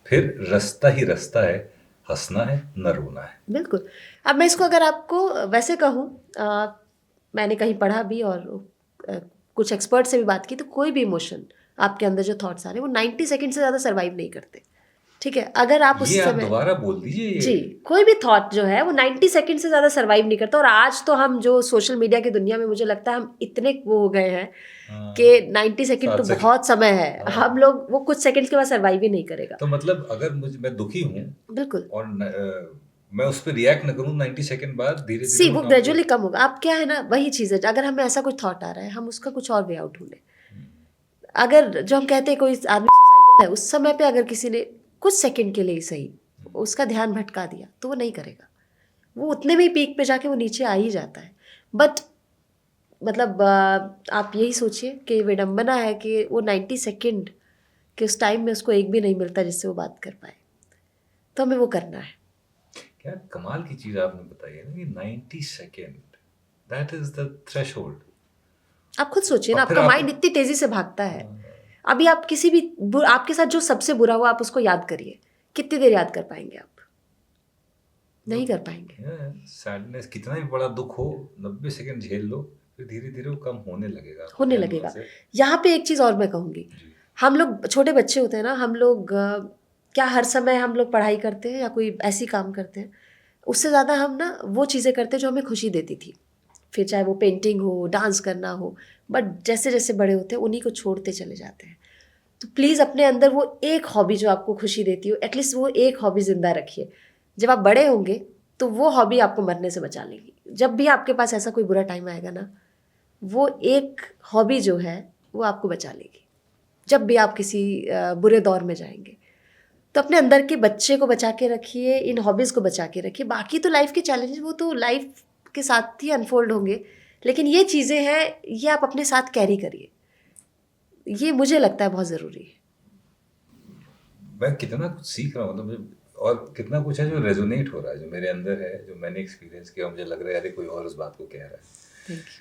फिर रास्ता ही रास्ता है, हंसना है न रोना है। बिल्कुल। अब मैं इसको अगर आपको वैसे कहूँ, मैंने कहीं पढ़ा भी और अ, कुछ एक्सपर्ट से भी बात की, तो कोई भी इमोशन आपके अंदर जो थॉट्स आ रहे हैं वो 90 सेकंड से ज़्यादा सर्वाइव नहीं करते। ठीक है, अगर आप उस ये आप समय, दोबारा बोल दीजिए ये। जी, कोई भी थॉट जो है वो 90 सेकंड से ज़्यादा सर्वाइव नहीं करता। और आज तो हम जो सोशल मीडिया की दुनिया में, मुझे लगता है हम इतने वो हो गए हैं कि 90 सेकंड तो 7 सेकंड। बहुत समय है। हाँ। हम लोग वो कुछ सेकंड के बाद सर्वाइव ही नहीं करेगा। तो मतलब अगर मैं दुखी हूँ बिल्कुल। और मैं उस पर रिएक्ट न करूँ, 90 सेकंड बाद धीरे सी धीरे वो ग्रेजुअली कम होगा। आप क्या है ना, वही चीज़ है, अगर हमें ऐसा कुछ थॉट आ रहा है हम उसका कुछ और वे आउट ढूंढें। अगर जो हम कहते हैं कोई आदमी सुसाइडल है, उस समय पे अगर किसी ने कुछ सेकंड के लिए ही सही उसका ध्यान भटका दिया तो वो नहीं करेगा। वो उतने में ही पीक पे जाके वो नीचे आ ही जाता है। बट मतलब आप यही सोचिए कि विडंबना है कि वो 90 सेकंड के उस टाइम में उसको एक भी नहीं मिलता जिससे वो बात कर पाए। तो हमें वो करना है। क्या कमाल की चीज आपने बताई है ना कि 90 second, that is the threshold. आप खुद सोचिए ना, और फिर आपका आप माइंड इतनी तेजी से भागता है। अभी आप किसी भी आपके साथ जो सबसे बुरा हुआ आप उसको याद करिए, कितनी देर याद कर पाएंगे आप? नहीं कर पाएंगे। सैडनेस कितना भी बड़ा दुख हो, 90 सेकेंड झेल लो, फिर धीरे धीरे वो कम होने लगेगा, होने कैनवा लगेगा। से। यहाँ पे एक चीज़ और मैं कहूँगी, जी। हम लोग छोटे बच्चे होते हैं ना, हम लोग क्या हर समय हम लोग पढ़ाई करते हैं या कोई ऐसी काम करते हैं? उससे ज़्यादा हम ना वो चीज़ें करते हैं जो हमें खुशी देती थी, फिर चाहे वो पेंटिंग हो, डांस करना हो, बट जैसे जैसे बड़े होते हैं उन्हीं को छोड़ते चले जाते हैं। तो प्लीज़ अपने अंदर वो एक हॉबी जो आपको खुशी देती हो, एटलीस्ट वो एक हॉबी ज़िंदा रखिए। जब आप बड़े होंगे तो वो हॉबी आपको मरने से बचा लेगी। जब भी आपके पास ऐसा कोई बुरा टाइम आएगा ना, वो एक हॉबी जो है वो आपको बचा लेगी। जब भी आप किसी बुरे दौर में जाएंगे, तो अपने अंदर के बच्चे को बचा के रखिए, इन हॉबीज़ को बचा के रखिए। बाकी तो लाइफ के चैलेंजेस वो तो लाइफ के साथ ही अनफोल्ड होंगे, लेकिन ये चीज़ें हैं, ये आप अपने साथ कैरी करिए। ये मुझे लगता है बहुत ज़रूरी है। मैं कितना कुछ सीख रहा हूँ, मतलब और कितना कुछ है जो रेजोनेट हो रहा है, जो मेरे अंदर है, जो मैंने एक्सपीरियंस किया, मुझे लग रहा है अरे कोई और उस बात को कह रहा है। Thank you.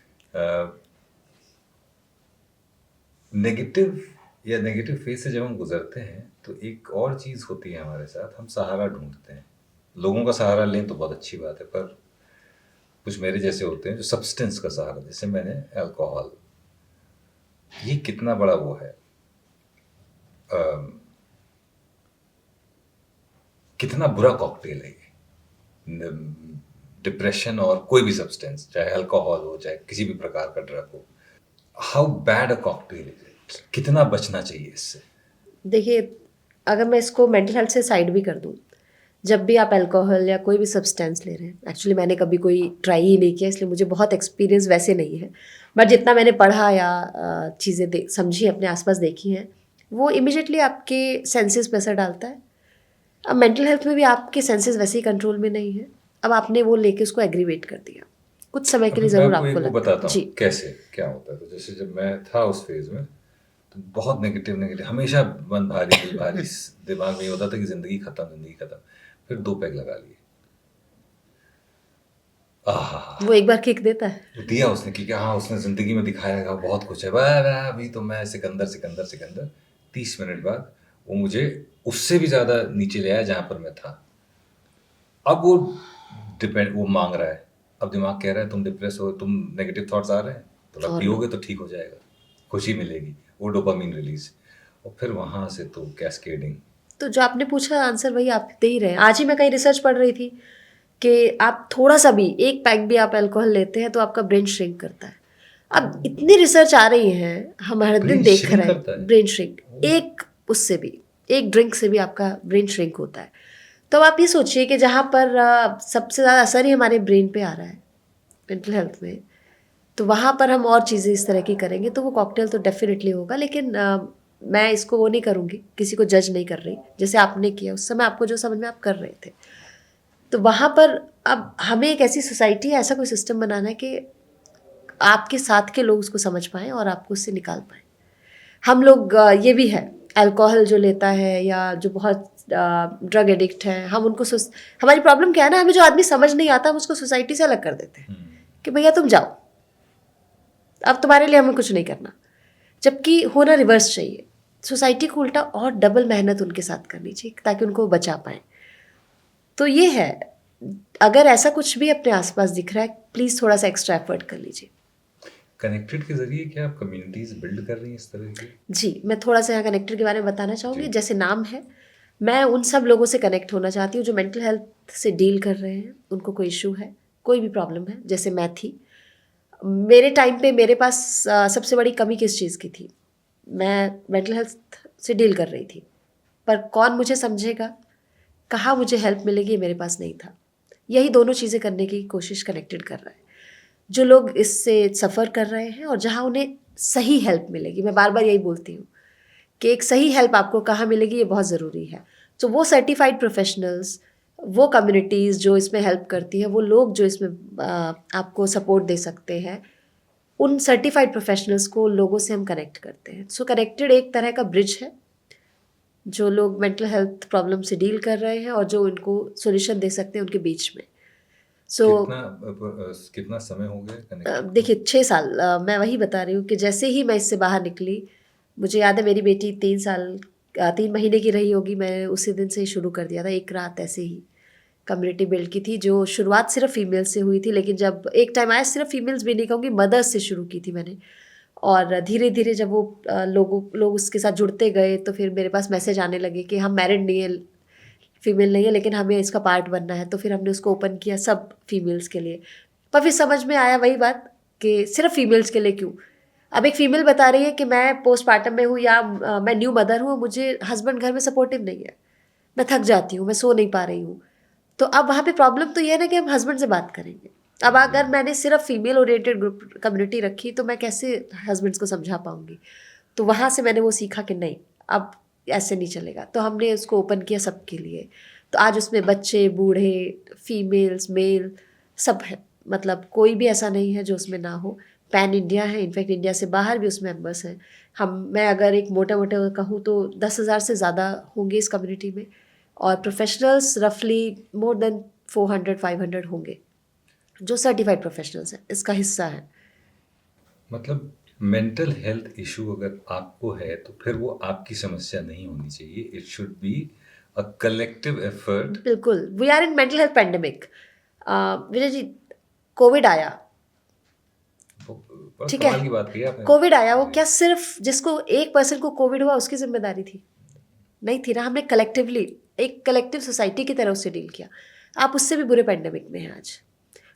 नेगेटिव या नेगेटिव फेज से जब हम गुजरते हैं तो एक और चीज़ होती है हमारे साथ, हम सहारा ढूंढते हैं। लोगों का सहारा लें तो बहुत अच्छी बात है, पर कुछ मेरे जैसे होते हैं जो सब्सटेंस का सहारा, जैसे मैंने अल्कोहल, ये कितना बड़ा वो है, कितना बुरा कॉकटेल है ये। डिप्रेशन और कोई भी सब्सटेंस, चाहे अल्कोहल हो चाहे किसी भी प्रकार का ड्रग हो, how bad a cocktail is it, कितना बचना चाहिए इससे। देखिए, अगर मैं इसको मेंटल हेल्थ से साइड भी कर दूँ, जब भी आप अल्कोहल या कोई भी सब्सटेंस ले रहे हैं, एक्चुअली मैंने कभी कोई ट्राई ही नहीं किया, इसलिए मुझे बहुत एक्सपीरियंस वैसे नहीं है, बट जितना मैंने पढ़ा या चीज़ें समझी, अपने आसपास देखी हैं, वो इमिजिएटली आपके सेंसेस पे असर डालता है। अब मेंटल हेल्थ में भी आपके सेंसेस वैसे ही कंट्रोल में नहीं है। अब आपने वो लेके उसको एग्रीवेट कर दिया, कुछ समय के लिए मैं ज़रूर आपको आपको एक वो लगता है। बताता जी। हूँ कैसे क्या होता है। तो जैसे जब मैं था उस फेज में, तो बहुत नेगेटिव नेगेटिव, हमेशा मन भारी दिल भारी, दिमाग में ये होता था कि जिंदगी खत्म, जिंदगी खत्म। फिर 2 पैग लगा लिए, आहा, वो एक बार किक देता है। वो दिया उसने कि हाँ, उसने जिंदगी में दिखाया है बहुत कुछ है, वाह वाह, अभी तो मैं सिकंदर सिकंदर सिकंदर। 30 मिनट बाद वो मुझे उससे भी ज्यादा नीचे ले आया जहां पर मैं था। अब वो डिपेंड, वो मांग रहा है, अब दिमाग कह रहा है तुम डिप्रेस हो, तुम नेगेटिव थॉट्स आ रहे हैं, थोड़ा और पियोगे तो ठीक हो जाएगा, खुशी मिलेगी, वो डोपामीन रिलीज। और फिर वहां से तो कैस्केडिंग। तो जो आपने पूछा आंसर वही आप दे ही रहे हैं। आज ही मैं कहीं रिसर्च पढ़ रही थी कि आप थोड़ा सा भी, एक पैक भी आप अल्कोहल लेते हैं तो आपका ब्रेन श्रिंक करता है। अब इतनी रिसर्च आ रही है, हम हर दिन ब्रेन देख श्रिंक रहे हैं, करता है? Brain shrink. एक उससे भी, एक ड्रिंक से भी आपका ब्रेन श्रिंक होता है। तो अब आप ये सोचिए कि जहाँ पर सबसे ज़्यादा असर ही हमारे ब्रेन पे आ रहा है मेंटल हेल्थ में, तो वहाँ पर हम और चीज़ें इस तरह की करेंगे तो वो कॉकटेल तो डेफिनेटली होगा। लेकिन मैं इसको वो नहीं करूँगी, किसी को जज नहीं कर रही, जैसे आपने किया उस समय आपको जो समझ में आप कर रहे थे। तो वहाँ पर अब हमें एक ऐसी सोसाइटी, ऐसा कोई सिस्टम बनाना है कि आपके साथ के लोग उसको समझ पाएँ और आपको उससे निकाल पाएँ। हम लोग ये भी है, अल्कोहल जो लेता है या जो बहुत ड्रग एडिक्ट है, हम उनको हमारी प्रॉब्लम क्या है ना, हमें जो आदमी समझ नहीं आता हम उसको सोसाइटी से अलग कर देते हैं कि भैया तुम जाओ, अब तुम्हारे लिए हमें कुछ नहीं करना। जबकि होना रिवर्स चाहिए, सोसाइटी को उल्टा और डबल मेहनत उनके साथ करनी चाहिए ताकि उनको बचा पाएँ। तो ये है, अगर ऐसा कुछ भी अपने आसपास दिख रहा है, प्लीज़ थोड़ा सा एक्स्ट्रा एफर्ट कर लीजिए। कनेक्टेड के जरिए क्या आप कम्युनिटीज बिल्ड कर रही हैं इस तरह की? जी, मैं थोड़ा सा यहाँ कनेक्टेड के बारे में बताना चाहूँगी। जी। जैसे नाम है, मैं उन सब लोगों से कनेक्ट होना चाहती हूँ जो मेंटल हेल्थ से डील कर रहे हैं, उनको कोई इशू है, कोई भी प्रॉब्लम है। जैसे मैं थी, मेरे टाइम पे मेरे पास सबसे बड़ी कमी किस चीज़ की थी? मैं मेंटल हेल्थ से डील कर रही थी, पर कौन मुझे समझेगा, कहाँ मुझे हेल्प मिलेगी, ये मेरे पास नहीं था। यही दोनों चीज़ें करने की कोशिश कनेक्टेड कर रहा है। जो लोग इससे सफ़र कर रहे हैं और जहाँ उन्हें सही हेल्प मिलेगी, मैं बार बार यही बोलती हूँ कि एक सही हेल्प आपको कहाँ मिलेगी, ये बहुत ज़रूरी है। तो वो सर्टिफाइड प्रोफेशनल्स, वो कम्युनिटीज़ जो इसमें हेल्प करती है, वो लोग जो इसमें आपको सपोर्ट दे सकते हैं, उन सर्टिफाइड प्रोफेशनल्स को, लोगों से हम कनेक्ट करते हैं। सो कनेक्टेड एक तरह का ब्रिज है, जो लोग मेंटल हेल्थ प्रॉब्लम से डील कर रहे हैं और जो उनको सोल्यूशन दे सकते हैं उनके बीच में। सो कितना समय हो गया कनेक्टेड? देखिए 6 साल, मैं वही बता रही हूँ कि जैसे ही मैं इससे बाहर निकली, मुझे याद है मेरी बेटी 3 महीने की रही होगी, मैंने उसी दिन से ही शुरू कर दिया था। एक रात ऐसे ही कम्युनिटी बिल्ड की थी, जो शुरुआत सिर्फ फीमेल से हुई थी, लेकिन जब एक टाइम आया, सिर्फ फीमेल्स भी नहीं कहूँगी, मदर्स से शुरू की थी मैंने। और धीरे धीरे जब वो लोग उसके साथ जुड़ते गए, तो फिर मेरे पास मैसेज आने लगे कि हम मैरिड नहीं है, फीमेल नहीं है लेकिन हमें इसका पार्ट बनना है, तो फिर हमने उसको ओपन किया सब फीमेल्स के लिए। पर फिर समझ में आया वही बात कि सिर्फ फीमेल्स के लिए क्यों। अब एक फीमेल बता रही है कि मैं पोस्टमार्टम में हूँ या मैं न्यू मदर हूँ, मुझे हस्बैंड घर में सपोर्टिव नहीं है, मैं थक जाती हूँ, मैं सो नहीं पा रही हूँ। तो अब वहाँ पे प्रॉब्लम तो ये है ना कि हम हस्बैंड से बात करेंगे। अब अगर मैंने सिर्फ फीमेल ओरिएंटेड ग्रुप कम्युनिटी रखी तो मैं कैसे हस्बैंड्स को समझा पाऊंगी। तो वहाँ से मैंने वो सीखा कि नहीं, अब ऐसे नहीं चलेगा, तो हमने उसको ओपन किया सबके लिए। तो आज उसमें बच्चे, बूढ़े, फीमेल्स, मेल सब है, मतलब कोई भी ऐसा नहीं है जो उसमें ना हो। पैन इंडिया है, इनफैक्ट इंडिया से बाहर भी उसमें मेंबर्स हैं। मैं अगर एक मोटा मोटा कहूँ तो 10,000 से ज़्यादा होंगे इस कम्युनिटी में, और प्रोफेशनल्स रफली मोर देन 400-500 होंगे जो सर्टिफाइड प्रोफेशनल्स हैं, इसका हिस्सा है। मतलब मेंटल हेल्थ इशू अगर आपको है तो फिर वो आपकी समस्या नहीं होनी चाहिए, it should be a collective effort. बिल्कुल, we are in mental health pandemic. Vijay ji, COVID आया, ठीक कमाल है, की बात कही आपने। कोविड आया, वो क्या सिर्फ जिसको एक पर्सन को कोविड हुआ उसकी जिम्मेदारी थी? नहीं थी ना। हमने कलेक्टिवली एक कलेक्टिव सोसाइटी की तरह उससे डील किया। आप उससे भी बुरे पैंडेमिक में हैं आज।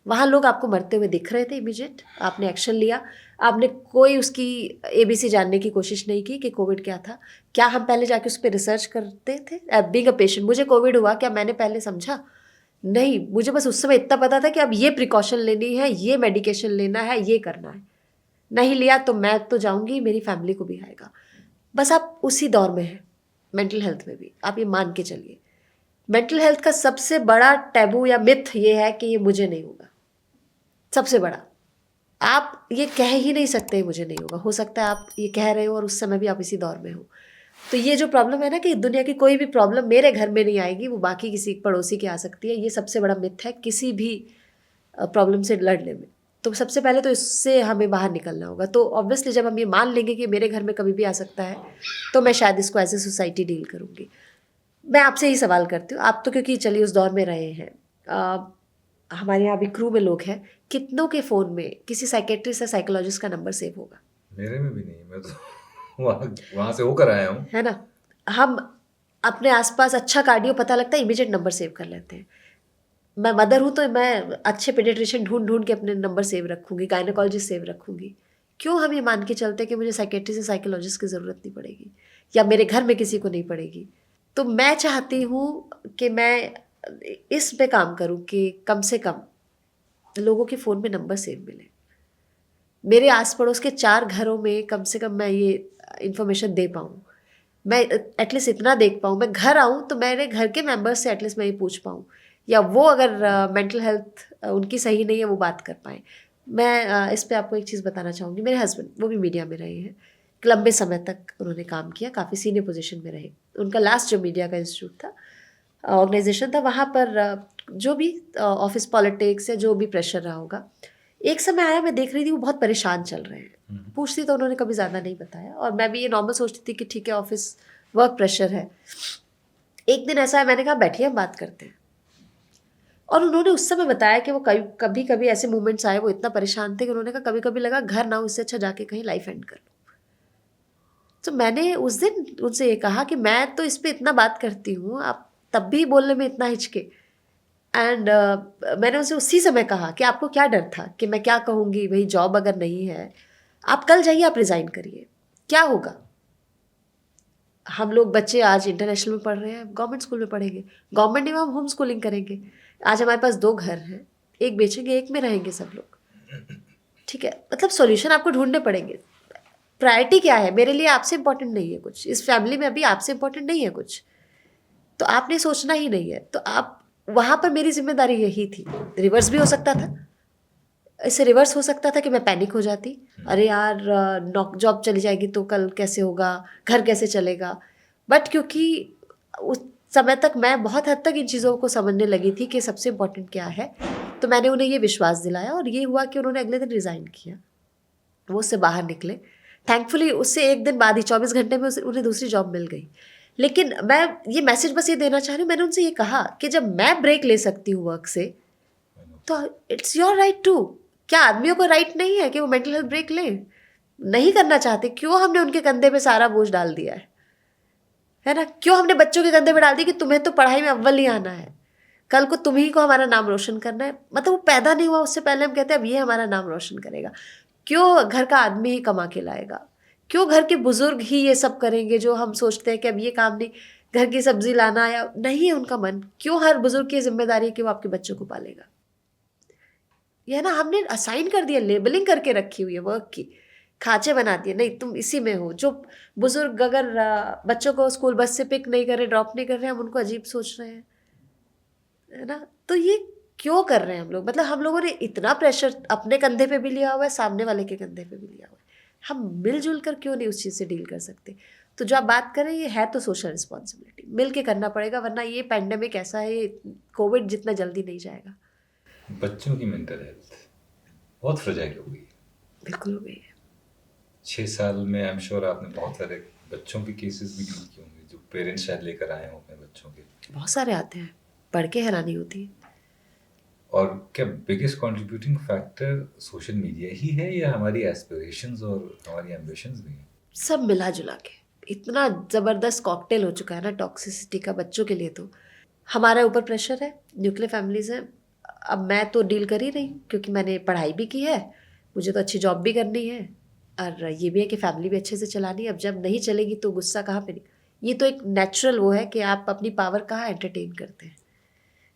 वहाँ लोग आपको मरते हुए दिख रहे थे, इमीडिएट आपने एक्शन लिया। आपने कोई उसकी ABC जानने की कोशिश नहीं की कि कोविड क्या था। क्या हम पहले जाके उस पर रिसर्च करते थे? बीइंग अ पेशेंट, मुझे कोविड हुआ, क्या मैंने पहले समझा? नहीं, मुझे बस उस समय इतना पता था कि अब ये प्रिकॉशन लेनी है, ये मेडिकेशन लेना है, ये करना है। नहीं लिया तो मैं तो जाऊंगी, मेरी फैमिली को भी आएगा। बस आप उसी दौर में हैं मेंटल हेल्थ में भी, आप ये मान के चलिए। मेंटल हेल्थ का सबसे बड़ा टैबू या मिथ ये है कि ये मुझे नहीं होगा, सबसे बड़ा। आप ये कह ही नहीं सकते मुझे नहीं होगा। हो सकता है आप ये कह रहे हो और उस समय भी आप इसी दौर में हो। तो ये जो प्रॉब्लम है ना कि दुनिया की कोई भी प्रॉब्लम मेरे घर में नहीं आएगी, वो बाकी किसी पड़ोसी की आ सकती है, ये सबसे बड़ा मिथ है किसी भी प्रॉब्लम से लड़ने में। तो सबसे पहले तो इससे हमें बाहर निकलना होगा। तो ऑब्वियसली जब हम ये मान लेंगे कि मेरे घर में कभी भी आ सकता है, तो मैं शायद इसको एज ए सोसाइटी डील करूँगी। मैं आपसे ही सवाल करती हूँ, आप तो क्योंकि चलिए उस दौर में रहे हैं, हमारे यहाँ भी क्रू में लोग हैं, कितनों के फ़ोन में किसी साइकेट्रिस्ट या साइकोलॉजिस्ट का नंबर सेव होगा? मेरे में भी नहीं, मैं तो वहाँ से होकर आया हूँ। है ना। हम अपने आसपास अच्छा कार्डियो पता लगता है, इमीडिएट नंबर सेव कर लेते हैं। मैं मदर हूँ तो मैं अच्छे पेडियाट्रिशियन ढूंढ ढूंढ के अपने नंबर सेव रखूँगी, गायनेकोलॉजिस्ट सेव रखूँगी। क्यों हम ये मान के चलते हैं कि मुझे साइकेट्रिस्ट या साइकोलॉजिस्ट की ज़रूरत नहीं पड़ेगी या मेरे घर में किसी को नहीं पड़ेगी? तो मैं चाहती हूँ कि मैं इस पे काम करूँ कि कम से कम लोगों के फ़ोन में नंबर सेव मिले। मेरे आस पड़ोस के 4 घरों में कम से कम मैं ये इन्फॉर्मेशन दे पाऊँ। मैं एटलीस्ट इतना देख पाऊँ, मैं घर आऊँ तो मेरे घर के मेंबर्स से एटलीस्ट मैं ये पूछ पाऊँ, या वो अगर मेंटल हेल्थ उनकी सही नहीं है वो बात कर पाएँ। मैं इस पे आपको एक चीज़ बताना चाहूँगी। मेरे हस्बैंड वो भी मीडिया में रहे हैं, लंबे समय तक उन्होंने काम किया, काफ़ी सीनियर पोजीशन में रहे। उनका लास्ट जो मीडिया का इंस्टीट्यूट था, ऑर्गेनाइजेशन था, वहाँ पर जो भी ऑफिस पॉलिटिक्स या जो भी प्रेशर रहा होगा, एक समय आया मैं देख रही थी वो बहुत परेशान चल रहे हैं। पूछती तो उन्होंने कभी ज़्यादा नहीं बताया, और मैं भी ये नॉर्मल सोचती थी कि ठीक है ऑफिस वर्क प्रेशर है। एक दिन ऐसा है, मैंने कहा बैठिए हम बात करते हैं, और उन्होंने उस समय बताया कि वो कभी कभी ऐसे मोमेंट्स आए, वो इतना परेशान थे कि उन्होंने कहा कभी कभी लगा घर ना हो, इससे अच्छा जाके कहीं लाइफ एंड कर लो। तो मैंने उस दिन उनसे ये कहा कि मैं तो इस पर इतना बात करती हूँ, आप तब भी बोलने में इतना हिचके। एंड मैंने उनसे उसी समय कहा कि आपको क्या डर था कि मैं क्या कहूँगी, भाई जॉब अगर नहीं है, आप कल जाइए, आप रिज़ाइन करिए, क्या होगा? हम लोग बच्चे आज इंटरनेशनल में पढ़ रहे हैं, गवर्नमेंट स्कूल में पढ़ेंगे, गवर्नमेंट में हम होम स्कूलिंग करेंगे। आज हमारे पास 2 घर हैं, एक बेचेंगे, एक में रहेंगे सब लोग। ठीक है, मतलब सॉल्यूशन आपको ढूंढने पड़ेंगे। प्रायोरिटी क्या है? मेरे लिए आपसे इंपॉर्टेंट नहीं है कुछ, इस फैमिली में अभी आपसे इंपॉर्टेंट नहीं है कुछ, तो आपने सोचना ही नहीं है। तो आप वहाँ पर, मेरी जिम्मेदारी यही थी। रिवर्स भी हो सकता था, इससे रिवर्स हो सकता था कि मैं पैनिक हो जाती, अरे यार जॉब चली जाएगी तो कल कैसे होगा, घर कैसे चलेगा। बट क्योंकि उस समय तक मैं बहुत हद तक इन चीज़ों को समझने लगी थी कि सबसे इम्पोर्टेंट क्या है, तो मैंने उन्हें ये विश्वास दिलाया, और ये हुआ कि उन्होंने अगले दिन रिज़ाइन किया, वो उससे बाहर निकले। थैंकफुली उससे एक दिन बाद ही 24 घंटे में उन्हें दूसरी जॉब मिल गई। लेकिन मैं ये मैसेज बस ये देना चाह रही हूँ, मैंने उनसे ये कहा कि जब मैं ब्रेक ले सकती हूँ वर्क से, तो इट्स योर राइट टू। क्या आदमियों को राइट नहीं है कि वो मेंटल हेल्थ ब्रेक लें? नहीं करना चाहते, क्यों हमने उनके कंधे पे सारा बोझ डाल दिया है है ना? क्यों हमने बच्चों के कंधे पे डाल दी कि तुम्हें तो पढ़ाई में अव्वल ही आना है, कल को तुम्ही को हमारा नाम रोशन करना है। मतलब वो पैदा नहीं हुआ उससे पहले हम कहते हैं अब ये हमारा नाम रोशन करेगा। क्यों घर का आदमी ही कमा के लाएगा? क्यों घर के बुजुर्ग ही ये सब करेंगे जो हम सोचते हैं कि अब ये काम नहीं, घर की सब्जी लाना या नहीं है उनका मन। क्यों हर बुजुर्ग की जिम्मेदारी है कि वो आपके बच्चों को पालेगा? ये ना हमने असाइन कर दिया, लेबलिंग करके रखी हुई है वर्क की, खांचे बना दिए, नहीं तुम इसी में हो। जो बुजुर्ग अगर बच्चों को स्कूल बस से पिक नहीं कर रहे, ड्रॉप नहीं कर रहे, हम उनको अजीब सोच रहे हैं, है ना? तो ये क्यों कर रहे हैं हम लोग? मतलब हम लोगों ने इतना प्रेशर अपने कंधे पे भी लिया हुआ है, सामने वाले के कंधे पे भी लिया हुआ है। हम मिलजुल कर क्यों नहीं उस चीज़ से डील कर सकते? तो जो आप बात कर रहे हैं ये है तो सोशल रिस्पॉन्सिबिलिटी, मिल के करना पड़ेगा, वरना ये पैंडेमिक ऐसा है, कोविड जितना जल्दी नहीं जाएगा। बच्चों की मेंटल हेल्थ बहुत फ्रेजाइल हो गई है। बिल्कुल हो गई है। 6 साल में आई एम श्योर आपने बहुत सारे बच्चों के केसेस भी डील किए होंगे जो पेरेंट्स शायद लेकर आए हों अपने बच्चों के। बहुत सारे आते हैं, पढ़ के हैरानी होती है। और क्या biggest contributing factor social media ही है या हमारी एस्पिरेशंस और हमारी एम्बिशंस भी हैं? सब मिला जुला के इतना ज़बरदस्त कॉकटेल हो चुका है ना टॉक्सिसिटी का बच्चों के लिए। तो हमारे ऊपर प्रेशर है, न्यूक्लियर फैमिलीज़ हैं। अब मैं तो डील कर ही रही हूँ क्योंकि मैंने पढ़ाई भी की है, मुझे तो अच्छी जॉब भी करनी है, और ये भी है कि फैमिली भी अच्छे से चलानी है। अब जब नहीं चलेगी तो गुस्सा कहाँ पे नहीं। ये तो एक नेचुरल वो है कि आप अपनी पावर कहाँ एंटरटेन करते हैं,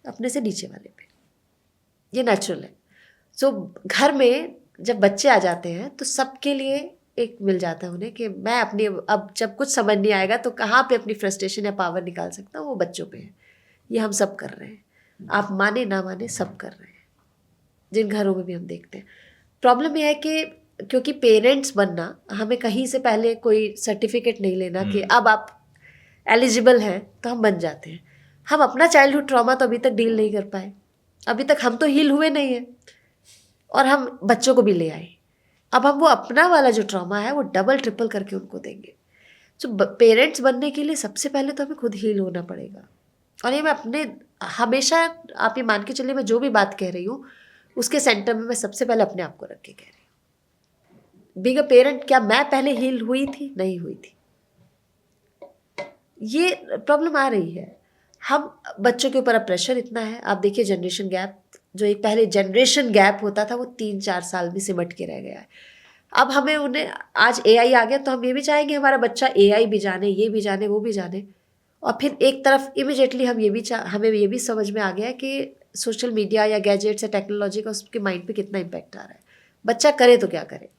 अपने से नीचे वाले पे, ये नेचुरल है। सो घर में जब बच्चे आ जाते हैं तो सबके लिए एक मिल जाता है उन्हें कि मैं अपनी, अब जब कुछ समझ नहीं आएगा तो कहाँ पे अपनी फ्रस्ट्रेशन या पावर निकाल सकता हूँ, वो बच्चों पे है। ये हम सब कर रहे हैं, आप माने ना माने सब कर रहे हैं, जिन घरों में भी हम देखते हैं। प्रॉब्लम यह है कि क्योंकि पेरेंट्स बनना, हमें कहीं से पहले कोई सर्टिफिकेट नहीं लेना कि अब आप एलिजिबल हैं तो हम बन जाते हैं। हम अपना चाइल्डहुड ट्रॉमा तो अभी तक डील नहीं कर पाए, अभी तक हम तो हील हुए नहीं हैं, और हम बच्चों को भी ले आए। अब हम वो अपना वाला जो ट्रॉमा है वो डबल ट्रिपल करके उनको देंगे। तो पेरेंट्स बनने के लिए सबसे पहले तो हमें खुद हील होना पड़ेगा। और ये मैं अपने हमेशा, आप ये मान के चलिए, मैं जो भी बात कह रही हूँ उसके सेंटर में मैं सबसे पहले अपने आप को रख के कह रही हूँ। बीइंग अ पेरेंट, क्या मैं पहले हील हुई थी? नहीं हुई थी। ये प्रॉब्लम आ रही है। हम बच्चों के ऊपर अब प्रेशर इतना है। आप देखिए जनरेशन गैप, जो एक पहले जनरेशन गैप होता था वो 3-4 साल में सिमट के रह गया है। अब हमें उन्हें, आज एआई आ गया तो हम ये भी चाहेंगे हमारा बच्चा एआई भी जाने, ये भी जाने, वो भी जाने। और फिर एक तरफ इमिजिएटली हम ये भी हमें ये भी समझ में आ गया है कि सोशल मीडिया या गैजेट्स या टेक्नोलॉजी का उसके माइंड पे कितना इम्पैक्ट आ रहा है। बच्चा करे तो क्या करे।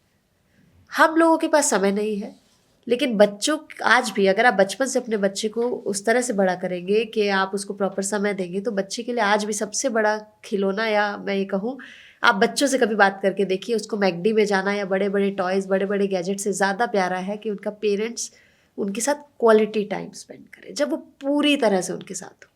हम लोगों के पास समय नहीं है, लेकिन बच्चों, आज भी अगर आप बचपन से अपने बच्चे को उस तरह से बड़ा करेंगे कि आप उसको प्रॉपर समय देंगे, तो बच्चे के लिए आज भी सबसे बड़ा खिलौना, या मैं ये कहूँ, आप बच्चों से कभी बात करके देखिए, उसको मैकडी में जाना या बड़े बड़े टॉयज़, बड़े बड़े गैजेट से ज़्यादा प्यारा है कि उनका पेरेंट्स उनके साथ क्वालिटी टाइम स्पेंड करे, जब वो पूरी तरह से उनके साथ हो।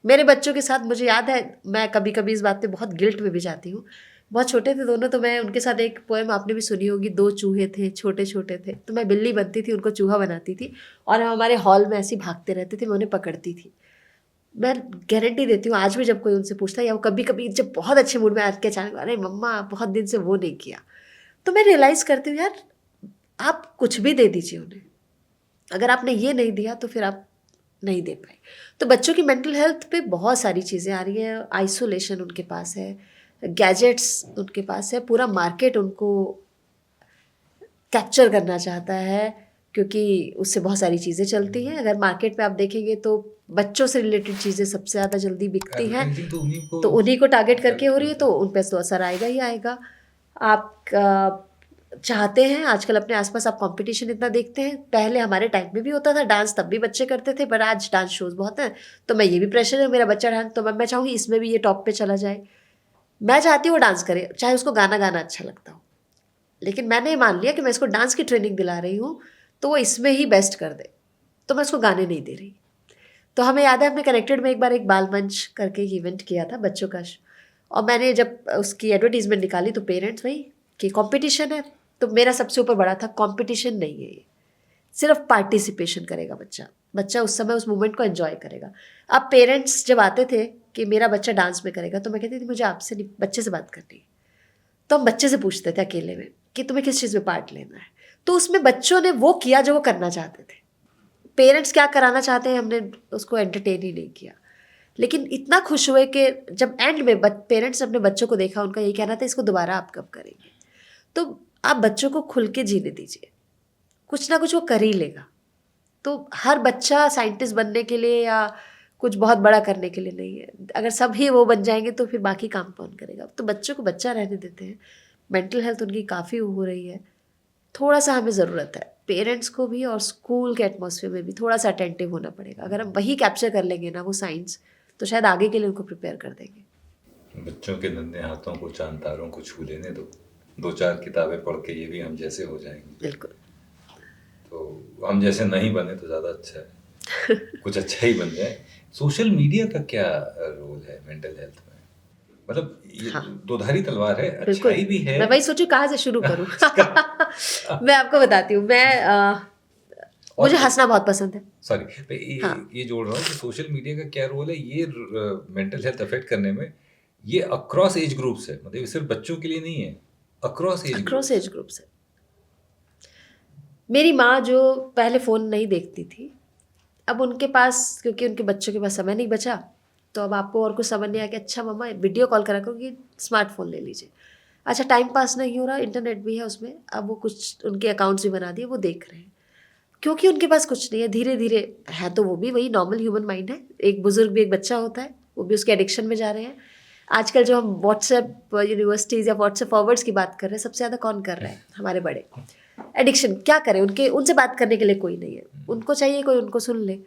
मेरे बच्चों के साथ मुझे याद है, मैं कभी कभी इस बात पे बहुत गिल्ट में भी जाती हूँ। बहुत छोटे थे दोनों, तो मैं उनके साथ, एक पोएम आपने भी सुनी होगी, 2 चूहे थे छोटे छोटे थे, तो मैं बिल्ली बनती थी, उनको चूहा बनाती थी, और हम हमारे हॉल में ऐसे भागते रहते थे, मैं उन्हें पकड़ती थी। मैं गारंटी देती हूँ, आज भी जब कोई उनसे पूछता है, या वो कभी कभी जब बहुत अच्छे मूड में आके अचानक, अरे मम्मा बहुत दिन से वो नहीं किया, तो मैं रियलाइज़ करती हूँ यार, आप कुछ भी दे दीजिए उन्हें, अगर आपने ये नहीं दिया तो फिर आप नहीं दे पाए। तो बच्चों की मेंटल हेल्थ पे बहुत सारी चीज़ें आ रही हैं। आइसोलेशन उनके पास है, गैजेट्स उनके पास है, पूरा मार्केट उनको कैप्चर करना चाहता है, क्योंकि उससे बहुत सारी चीज़ें चलती हैं। अगर मार्केट में आप देखेंगे तो बच्चों से रिलेटेड चीज़ें सबसे ज़्यादा जल्दी बिकती हैं, तो उन्हीं को टारगेट करके हो रही है, तो उन पर तो असर आएगा ही आएगा। आप चाहते हैं, आजकल अपने आसपास आप कंपटीशन इतना देखते हैं, पहले हमारे टाइम में भी होता था डांस, तब भी बच्चे करते थे, पर आज डांस शोज बहुत हैं, तो मैं ये भी प्रेशर है, मेरा बच्चा डांस, तो मैं चाहूँगी इसमें भी ये टॉप पे चला जाए। मैं चाहती हूँ वो डांस करे, चाहे उसको गाना गाना अच्छा लगता हो, लेकिन मैंने ये मान लिया कि मैं इसको डांस की ट्रेनिंग दिला रही हूँ तो वो इसमें ही बेस्ट कर दे, तो मैं उसको गाने नहीं दे रही। तो हमें याद है, हमने कनेक्टेड में एक बार एक बाल मंच करके एक इवेंट किया था बच्चों का, और मैंने जब उसकी एडवर्टीजमेंट निकाली तो पेरेंट्स वही कि कंपटीशन है, तो मेरा सबसे ऊपर बड़ा था कंपटीशन नहीं है ये, सिर्फ पार्टिसिपेशन करेगा बच्चा, बच्चा उस समय उस मोमेंट को एंजॉय करेगा। अब पेरेंट्स जब आते थे कि मेरा बच्चा डांस में करेगा, तो मैं कहती थी मुझे आपसे नहीं, बच्चे से बात करनी है। तो हम बच्चे से पूछते थे अकेले में कि तुम्हें किस चीज़ में पार्ट लेना है, तो उसमें बच्चों ने वो किया जो वो करना चाहते थे। पेरेंट्स क्या कराना चाहते हैं हमने उसको एंटरटेन ही नहीं किया, लेकिन इतना खुश हुए कि जब एंड में पेरेंट्स ने अपने बच्चों को देखा, उनका यही कहना था इसको दोबारा आप कब करेंगे। तो आप बच्चों को खुल के जीने दीजिए, कुछ ना कुछ वो कर ही लेगा। तो हर बच्चा साइंटिस्ट बनने के लिए या कुछ बहुत बड़ा करने के लिए नहीं है। अगर सब ही वो बन जाएंगे तो फिर बाकी काम कौन करेगा। तो बच्चों को बच्चा रहने देते हैं। मेंटल हेल्थ उनकी काफ़ी हो रही है, थोड़ा सा हमें ज़रूरत है पेरेंट्स को भी और स्कूल के एटमॉस्फेयर में भी थोड़ा सा अटेंटिव होना पड़ेगा। अगर हम वही कैप्चर कर लेंगे ना वो साइंस, तो शायद आगे के लिए उनको प्रिपेयर कर देंगे। बच्चों के नन्हे हाथों को चांद तारों को छू लेने दो, 2-4 किताबें पढ़ के ये भी हम जैसे हो जाएंगे। बिल्कुल। तो हम जैसे नहीं बने तो ज़्यादा अच्छा है, कुछ अच्छा ही बन जाए। सोशल मीडिया का क्या रोल है मेंटल हेल्थ में? मतलब ये हाँ, दोधारी तलवार है, बिल्कुल। अच्छाई भी है। मैं वही सोचूं कहाँ से शुरू करूं। मैं आपको बताती हूँ, मुझे हंसना बहुत पसंद है। सॉरी, हाँ, ये जोड़ रहा हूँ कि सोशल मीडिया का क्या रोल है ये मेंटल हेल्थ अफेक्ट करने में। ये अक्रॉस एज ग्रुप्स है, मतलब ये सिर्फ बच्चों के लिए नहीं है, across age across age group से। मेरी माँ जो पहले फ़ोन नहीं देखती थी, अब उनके पास, क्योंकि उनके बच्चों के पास समय नहीं बचा, तो अब आपको और कुछ समझ नहीं आया कि अच्छा मम्मा वीडियो कॉल करा करो कि स्मार्टफोन ले लीजिए। अच्छा टाइम पास नहीं हो रहा, इंटरनेट भी है उसमें, अब वो कुछ उनके अकाउंट्स भी बना दिए, वो देख रहे हैं क्योंकि उनके पास कुछ नहीं है। धीरे धीरे है तो वो भी वही नॉर्मल ह्यूमन माइंड है, एक बुजुर्ग भी एक बच्चा होता है, वो भी उसके एडिक्शन में जा रहे हैं। आजकल जो हम व्हाट्सएप यूनिवर्सिटीज़ या व्हाट्सएप फॉरवर्ड्स की बात कर रहे हैं, सबसे ज़्यादा कौन कर रहा है? हमारे बड़े। एडिक्शन क्या करें, उनके उनसे बात करने के लिए कोई नहीं है, उनको चाहिए कोई उनको सुन ले।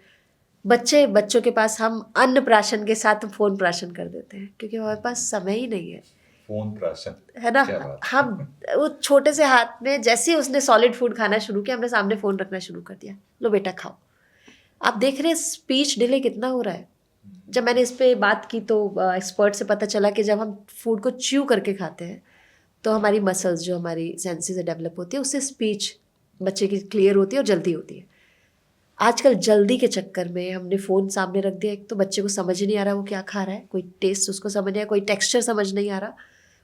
बच्चों के पास हम अन्न प्राशन के साथ फ़ोन प्राशन कर देते हैं क्योंकि हमारे पास समय ही नहीं है। फोन प्राशन, है ना। क्या बात। हम वो छोटे से हाथ में जैसे ही उसने सॉलिड फूड खाना शुरू किया, हमने सामने फ़ोन रखना शुरू कर दिया, लो बेटा खाओ। आप देख रहे हैं स्पीच डिले कितना हो रहा है। जब मैंने इस पे बात की तो एक्सपर्ट से पता चला कि जब हम फूड को च्यू करके खाते हैं तो हमारी मसल्स जो हमारी सेंसेस डेवलप होती है, उससे स्पीच बच्चे की क्लियर होती है और जल्दी होती है। आजकल जल्दी के चक्कर में हमने फ़ोन सामने रख दिया, एक तो बच्चे को समझ नहीं आ रहा वो क्या खा रहा है, कोई टेस्ट उसको समझ नहीं आ रहा, कोई टेक्सचर समझ नहीं आ रहा,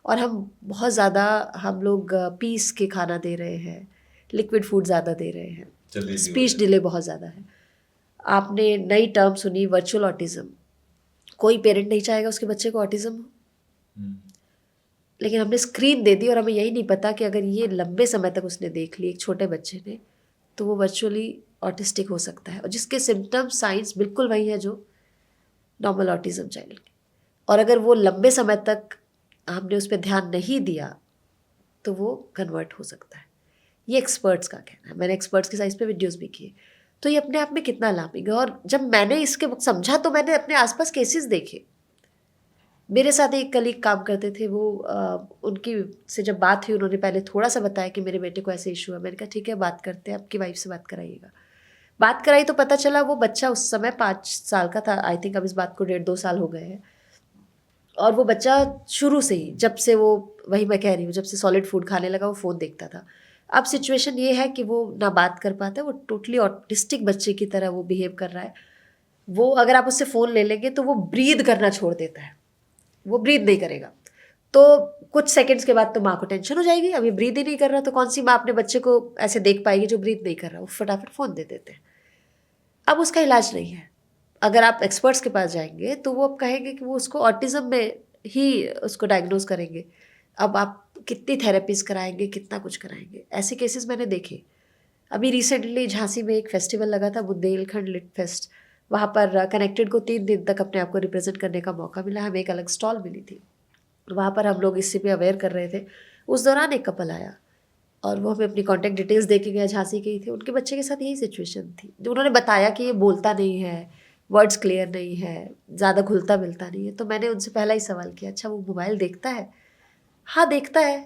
और हम बहुत ज़्यादा हम लोग पीस के खाना दे रहे हैं, लिक्विड फूड ज़्यादा दे रहे हैं, स्पीच डिले बहुत ज़्यादा है। आपने नई टर्म सुनी वर्चुअल ऑटिज़म। कोई पेरेंट नहीं चाहेगा उसके बच्चे को ऑटिज़म हो, लेकिन हमने स्क्रीन दे दी और हमें यही नहीं पता कि अगर ये लंबे समय तक उसने देख ली एक छोटे बच्चे ने, तो वो वर्चुअली ऑटिस्टिक हो सकता है, और जिसके सिम्टम्स साइंस बिल्कुल वही है जो नॉर्मल ऑटिज़म चाइल्ड के। और अगर वो लंबे समय तक हमने उस पर ध्यान नहीं दिया तो वो कन्वर्ट हो सकता है। ये एक्सपर्ट्स का कहना है, मैंने एक्सपर्ट्स के साथ इस पे वीडियोस भी किए। तो ये अपने आप में कितना अलार्मिंग है। और जब मैंने इसके समझा तो मैंने अपने आसपास केसेस देखे। मेरे साथ एक कलीग काम करते थे, वो उनकी से जब बात हुई, उन्होंने पहले थोड़ा सा बताया कि मेरे बेटे को ऐसे इशू है। मैंने कहा ठीक है बात करते हैं, आपकी वाइफ से बात कराइएगा। बात कराई तो पता चला वो बच्चा उस समय 5 साल का था, आई थिंक अब इस बात को 1.5-2 साल हो गए हैं। और वो बच्चा शुरू से ही, जब से वो, वही मैं कह रही हूँ, जब से सॉलिड फूड खाने लगा वो फ़ोन देखता था। अब सिचुएशन ये है कि वो ना बात कर पाता है, वो टोटली ऑटिस्टिक बच्चे की तरह वो बिहेव कर रहा है। वो अगर आप उससे फ़ोन ले लेंगे तो वो ब्रीद करना छोड़ देता है, वो ब्रीद नहीं करेगा। तो कुछ सेकंड्स के बाद तो माँ को टेंशन हो जाएगी, अब ये ब्रीद ही नहीं कर रहा, तो कौन सी माँ अपने बच्चे को ऐसे देख पाएगी जो ब्रीद नहीं कर रहा। वो फटाफट फ़ोन दे देते हैं। अब उसका इलाज नहीं है। अगर आप एक्सपर्ट्स के पास जाएंगे तो वो अब कहेंगे कि वो उसको ऑटिज़म में ही उसको डायग्नोज करेंगे। अब आप कितनी थेरेपीज़ कराएंगे, कितना कुछ कराएंगे। ऐसे केसेस मैंने देखे। अभी रिसेंटली झांसी में एक फेस्टिवल लगा था, बुंदेलखंड लिट फेस्ट। वहाँ पर कनेक्टेड को 3 दिन तक अपने आप को रिप्रेजेंट करने का मौका मिला। हमें एक अलग स्टॉल मिली थी, वहाँ पर हम लोग इसी पे अवेयर कर रहे थे। उस दौरान एक कपल आया और वो हमें अपनी कॉन्टैक्ट डिटेल्स दे के गया, झांसी के ही थे। उनके बच्चे के साथ यही सिचुएशन थी, जो उन्होंने बताया कि ये बोलता नहीं है, वर्ड्स क्लियर नहीं है, ज़्यादा घुलता मिलता नहीं है। तो मैंने उनसे पहला ही सवाल किया, अच्छा वो मोबाइल देखता है? हाँ देखता है।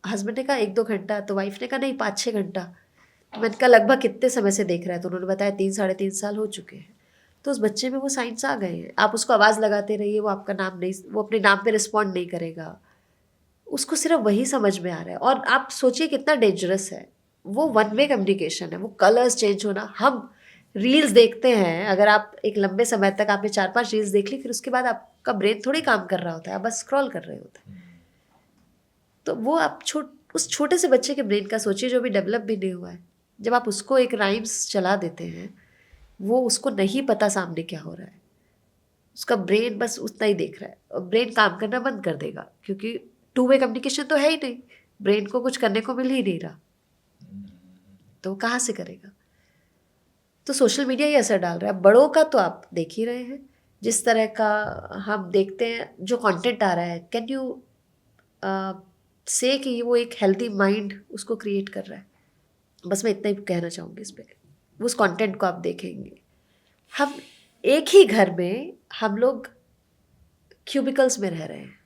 हस्बैंड ने कहा 1-2 घंटा, तो वाइफ ने कहा नहीं 5-6 घंटा। तो मैंने कहा लगभग कितने समय से देख रहा है? तो उन्होंने बताया 3-3.5 साल हो चुके हैं। तो उस बच्चे में वो साइंस आ गए हैं। आप उसको आवाज़ लगाते रहिए, वो आपका नाम नहीं, वो अपने नाम पे रिस्पॉन्ड नहीं करेगा, उसको सिर्फ वही समझ में आ रहा है। और आप सोचिए कितना डेंजरस है। वो वन वे कम्युनिकेशन है, वो कलर्स चेंज होना। हम रील्स देखते हैं, अगर आप एक लंबे समय तक आपने 4-5 रील्स देख ली, फिर उसके बाद आपका ब्रेन थोड़ी काम कर रहा होता है, आप बस स्क्रॉल कर रहे होते हैं। तो वो आप उस छोटे से बच्चे के ब्रेन का सोचिए जो अभी डेवलप भी नहीं हुआ है, जब आप उसको एक राइम्स चला देते हैं, वो उसको नहीं पता सामने क्या हो रहा है, उसका ब्रेन बस उतना ही देख रहा है और ब्रेन काम करना बंद कर देगा, क्योंकि टू वे कम्युनिकेशन तो है ही नहीं, ब्रेन को कुछ करने को मिल ही नहीं रहा, तो कहाँ से करेगा। तो सोशल मीडिया ही असर डाल रहा है। बड़ों का तो आप देख ही रहे हैं, जिस तरह का हम देखते हैं जो कंटेंट आ रहा है, कैन यू से कि वो एक हेल्दी माइंड उसको क्रिएट कर रहा है। बस मैं इतना ही कहना चाहूँगी इस पर। उस कंटेंट को आप देखेंगे, हम एक ही घर में हम लोग क्यूबिकल्स में रह रहे हैं,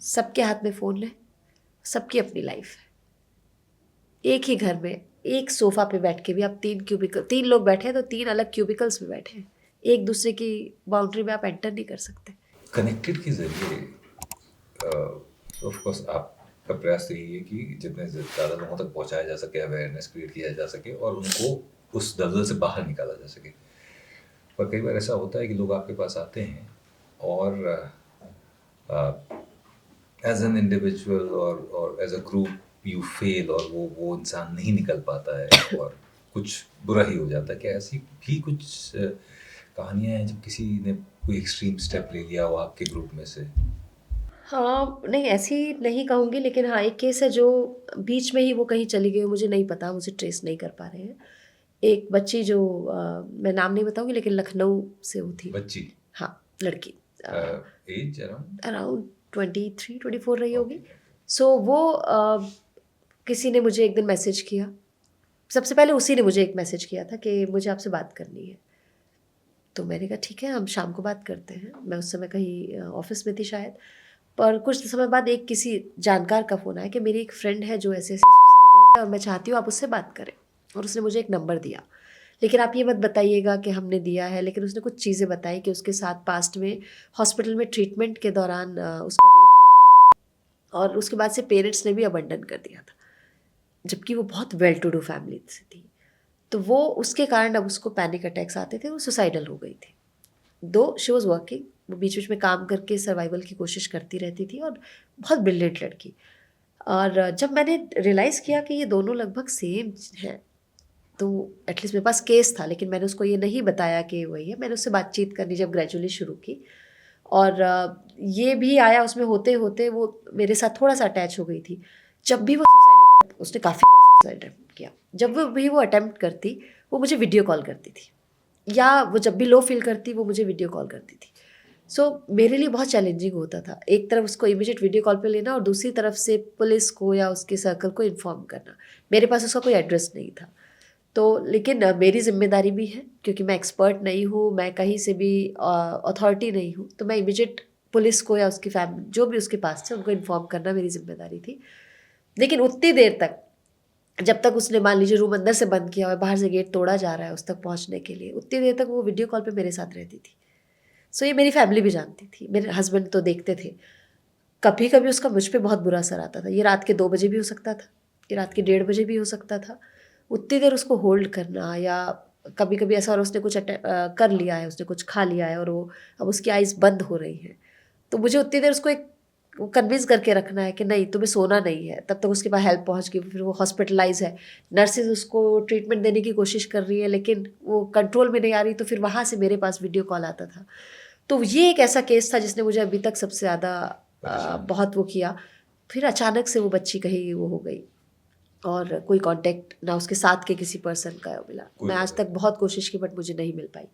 सबके हाथ में फ़ोन है, सबकी अपनी लाइफ है। एक ही घर में एक सोफ़ा पे बैठ के भी आप तीन लोग बैठे हैं तो 3 अलग क्यूबिकल्स में बैठे हैं, एक दूसरे की बाउंड्री में आप एंटर नहीं कर सकते। कनेक्टेड के ज़रिए ऑफ कोर्स आपका प्रयास तो यही है कि जितने ज़्यादा लोगों तक पहुंचाया जा सके, अवेयरनेस क्रिएट किया जा सके और उनको उस दलदल से बाहर निकाला जा सके। पर कई बार ऐसा होता है कि लोग आपके पास आते हैं और एज एन इंडिविजुअल और as a group you fail, और वो इंसान नहीं निकल पाता है और कुछ बुरा ही हो जाता है। क्या ऐसी भी कुछ कहानियाँ हैं जब किसी ने कोई एक्सट्रीम स्टेप ले लिया हो आपके ग्रुप में से? हाँ, नहीं ऐसी नहीं कहूँगी, लेकिन हाँ एक केस है जो बीच में ही वो कहीं चली गई, मुझे नहीं पता, मुझे ट्रेस नहीं कर पा रहे हैं। एक बच्ची जो मैं नाम नहीं बताऊँगी, लेकिन लखनऊ से वो थी। बच्ची? हाँ, लड़की। एज अराउंड 23-24 रही होगी। सो वो किसी ने मुझे एक दिन मैसेज किया, सबसे पहले उसी ने मुझे एक मैसेज किया था कि मुझे आपसे बात करनी है। तो मैंने कहा ठीक है, हम शाम को बात करते हैं। मैं उस समय कहीं ऑफिस में थी शायद। पर कुछ समय बाद एक किसी जानकार का फ़ोन आया कि मेरी एक फ्रेंड है जो ऐसे ऐसे सुसाइडल है और मैं चाहती हूँ आप उससे बात करें। और उसने मुझे एक नंबर दिया, लेकिन आप ये मत बताइएगा कि हमने दिया है। लेकिन उसने कुछ चीज़ें बताई कि उसके साथ पास्ट में हॉस्पिटल में ट्रीटमेंट के दौरान उसका रेप हुआ था और उसके बाद से पेरेंट्स ने भी अबंडन कर दिया था, जबकि वो बहुत वेल टू डू फैमिली से थी। तो वो उसके कारण अब उसको पैनिक अटैक्स आते थे, वो सुसाइडल हो गई थी। दो शी वॉज वर्किंग, वो बीच बीच में काम करके सर्वाइवल की कोशिश करती रहती थी और बहुत ब्रिलियंट लड़की। और जब मैंने रियलाइज़ किया कि ये दोनों लगभग सेम हैं, तो एटलीस्ट मेरे पास केस था, लेकिन मैंने उसको ये नहीं बताया कि वही है। मैंने उससे बातचीत करनी जब ग्रेजुअली शुरू की, और ये भी आया उसमें होते होते वो मेरे साथ थोड़ा सा अटैच हो गई थी। जब भी वो सुसाइड, उसने काफ़ी बार सुसाइड अटेम्प्ट किया, जब वो भी वो अटेम्प्ट करती, वो मुझे वीडियो कॉल करती थी, या वो जब भी लो फील करती वो मुझे वीडियो कॉल करती थी। सो मेरे लिए बहुत चैलेंजिंग होता था, एक तरफ उसको इमीडिएट वीडियो कॉल पे लेना और दूसरी तरफ से पुलिस को या उसके सर्कल को इन्फॉर्म करना। मेरे पास उसका कोई एड्रेस नहीं था, तो लेकिन मेरी जिम्मेदारी भी है, क्योंकि मैं एक्सपर्ट नहीं हूँ, मैं कहीं से भी अथॉरिटी नहीं हूँ, तो मैं इमीडिएट पुलिस को या उसकी फैमिली जो भी उसके पास थे उनको इन्फॉर्म करना मेरी जिम्मेदारी थी। लेकिन उतनी देर तक, जब तक उसने मान लीजिए रूम अंदर से बंद किया हुआ है, बाहर से गेट तोड़ा जा रहा है उस तक पहुंचने के लिए, उतनी देर तक वो वीडियो कॉल पे मेरे साथ रहती थी। सो ये मेरी फैमिली भी जानती थी, मेरे हस्बैंड तो देखते थे। कभी कभी उसका मुझ पर बहुत बुरा असर आता था। ये रात के 2 बजे भी हो सकता था, ये रात के 1:30 बजे भी हो सकता था। उतनी देर उसको होल्ड करना, या कभी कभी ऐसा और उसने कुछ कर लिया है, उसने कुछ खा लिया है और वो अब उसकी आइज़ बंद हो रही हैं, तो मुझे उतनी देर उसको एक कन्विंस करके रखना है कि नहीं तुम्हें सोना नहीं है। तब तक उसके पास हेल्प पहुंच गई, फिर वो हॉस्पिटलाइज है, नर्सेज उसको ट्रीटमेंट देने की कोशिश कर रही है, लेकिन वो कंट्रोल में नहीं आ रही, तो फिर वहाँ से मेरे पास वीडियो कॉल आता था। तो ये एक ऐसा केस था जिसने मुझे अभी तक सबसे ज़्यादा बहुत वो किया। फिर अचानक से वो बच्ची कहीं वो हो गई और कोई कांटेक्ट ना उसके साथ के किसी पर्सन का मिला। मैं आज तक बहुत कोशिश की बट मुझे नहीं मिल पाई।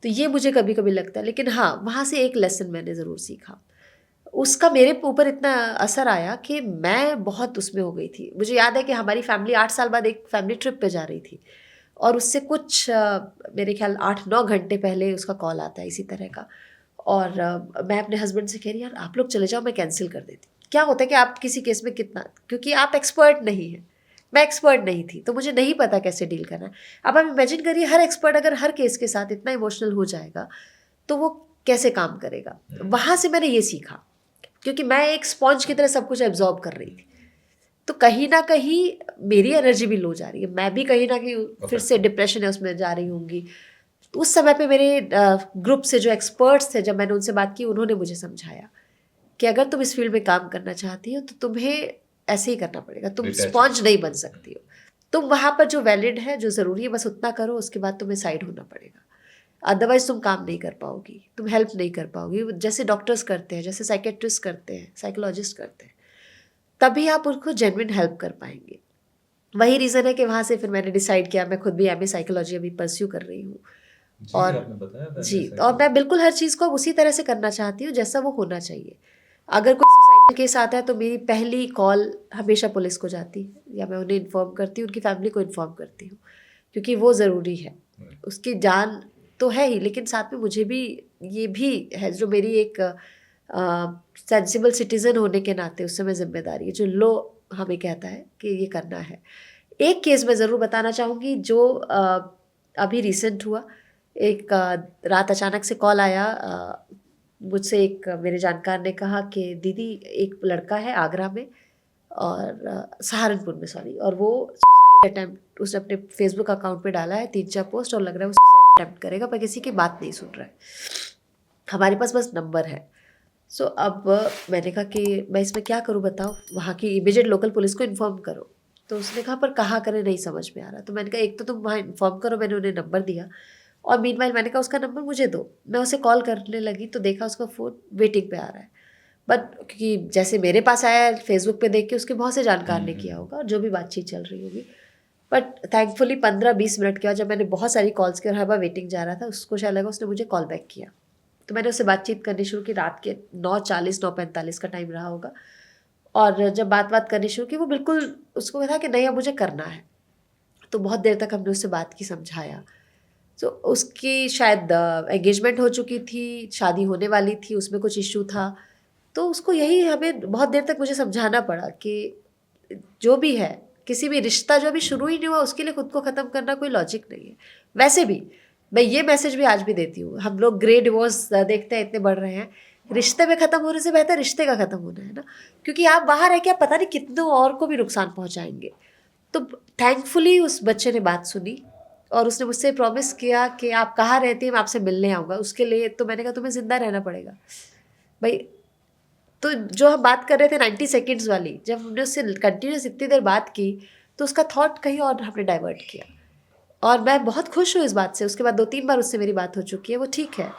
तो ये मुझे कभी कभी लगता है, लेकिन हाँ वहाँ से एक लेसन मैंने ज़रूर सीखा। उसका मेरे ऊपर इतना असर आया कि मैं बहुत उसमें हो गई थी। मुझे याद है कि हमारी फैमिली 8 साल बाद एक फैमिली ट्रिप पे जा रही थी, और उससे कुछ मेरे ख्याल 8-9 घंटे पहले उसका कॉल आता है इसी तरह का। और मैं अपने हस्बैंड से कह रही यार आप लोग चले जाओ, मैं कैंसिल कर देती। क्या होता है कि आप किसी केस में कितना, क्योंकि आप एक्सपर्ट नहीं हैं, मैं एक्सपर्ट नहीं थी, तो मुझे नहीं पता कैसे डील करना है। अब आप इमेजिन करिए हर एक्सपर्ट अगर हर केस के साथ इतना इमोशनल हो जाएगा तो वो कैसे काम करेगा। वहाँ से मैंने ये सीखा, क्योंकि मैं एक स्पॉन्ज की तरह सब कुछ एब्जॉर्ब कर रही थी, तो कहीं ना कहीं मेरी एनर्जी भी लो जा रही है, मैं भी कहीं ना कहीं फिर से डिप्रेशन है उसमें जा रही होंगी। तो उस समय पे मेरे ग्रुप से जो एक्सपर्ट्स थे, जब मैंने उनसे बात की, उन्होंने मुझे समझाया कि अगर तुम इस फील्ड में काम करना चाहती हो तो तुम्हें ऐसे ही करना पड़ेगा, तुम स्पॉन्ज नहीं बन सकती हो, तुम वहाँ पर जो वैलिड है, जो ज़रूरी है, बस उतना करो, उसके बाद तुम्हें साइड होना पड़ेगा। अदरवाइज तुम काम नहीं कर पाओगी, तुम हेल्प नहीं कर पाओगी, जैसे डॉक्टर्स करते हैं, जैसे साइकेट्रिस्ट करते हैं, साइकोलॉजिस्ट करते हैं, तभी आप उनको जेन्युइन हेल्प कर पाएंगे। वही रीज़न है कि वहाँ से फिर मैंने डिसाइड किया, मैं खुद भी एमए साइकोलॉजी अभी परस्यू कर रही हूँ। जी, और आपने बताया था जी, जैसा और कि मैं बिल्कुल हर चीज़ को अब उसी तरह से करना चाहती हूँ जैसा वो होना चाहिए। अगर कोई सुसाइडल केस आता है तो मेरी पहली कॉल हमेशा पुलिस को जाती है, या मैं उन्हें इन्फॉर्म करती हूँ, उनकी फैमिली को इन्फॉर्म करती हूँ, क्योंकि वो ज़रूरी है। उसकी जान तो है ही, लेकिन साथ में मुझे भी ये भी है, जो मेरी एक सेंसिबल सिटीज़न होने के नाते उससे मैं जिम्मेदारी है, जो लो हमें कहता है कि ये करना है। एक केस मैं ज़रूर बताना चाहूँगी जो अभी रिसेंट हुआ। एक रात अचानक से कॉल आया, मुझसे एक मेरे जानकार ने कहा कि दीदी एक लड़का है आगरा में, और सहारनपुर में सॉरी, और वो सुसाइड अटेम्प्ट उसने अपने फेसबुक अकाउंट पे डाला है 3-4 पोस्ट, और लग रहा है वो सुसाइड अटेम्प्ट करेगा, पर किसी की बात नहीं सुन रहा है। हमारे पास बस नंबर है। सो अब मैंने कहा कि मैं इसमें क्या करूँ बताओ, वहाँ की इमीडिएट लोकल पुलिस को इन्फॉर्म करो। तो उसने कहा पर कहाँ करें, नहीं समझ में आ रहा। तो मैंने कहा एक तो तुम वहाँ इन्फॉर्म करो, मैंने उन्हें नंबर दिया, और मीनवाइल मैंने कहा उसका नंबर मुझे दो। मैं उसे कॉल करने लगी तो देखा उसका फ़ोन वेटिंग पे आ रहा है। बट क्योंकि जैसे मेरे पास आया फेसबुक पे देख के, उसके बहुत से जानकार ने किया होगा और जो भी बातचीत चल रही होगी। बट थैंकफुली 15-20 मिनट के बाद जब मैंने बहुत सारी कॉल्स की और हर बार वेटिंग जा रहा था, उसको शायद लगा, उसने मुझे कॉल बैक किया। तो मैंने उससे बातचीत करनी शुरू की, रात के 9:40 9:45 का टाइम रहा होगा। और जब बात करनी शुरू की, वो बिल्कुल उसको था कि नहीं अब मुझे करना है। तो बहुत देर तक हमने उससे बात की, समझाया। तो उसकी शायद एंगेजमेंट हो चुकी थी, शादी होने वाली थी, उसमें कुछ इशू था। तो उसको यही हमें बहुत देर तक मुझे समझाना पड़ा कि जो भी है, किसी भी रिश्ता जो अभी शुरू ही नहीं हुआ उसके लिए खुद को ख़त्म करना कोई लॉजिक नहीं है। वैसे भी मैं ये मैसेज भी आज भी देती हूँ, हम लोग ग्रे डिवोर्स देखते हैं इतने बढ़ रहे हैं, रिश्ते में ख़त्म होने से बेहतर रिश्ते का ख़त्म होना है ना, क्योंकि आप बाहर रह के आप पता नहीं कितनों और को भी नुकसान पहुँचाएंगे। तो थैंकफुली उस बच्चे ने बात सुनी, और उसने मुझसे प्रॉमिस किया कि आप कहाँ रहती हैं, मैं आपसे मिलने आऊँगा। उसके लिए तो मैंने कहा तुम्हें ज़िंदा रहना पड़ेगा भाई। तो जो हम बात कर रहे थे 90 सेकेंड्स वाली, जब हमने उससे कंटिन्यूस इतनी देर बात की, तो उसका थॉट कहीं और हमने डाइवर्ट किया, और मैं बहुत खुश हूँ इस बात से। उसके बाद 2-3 बार उससे मेरी बात हो चुकी है, वो ठीक है,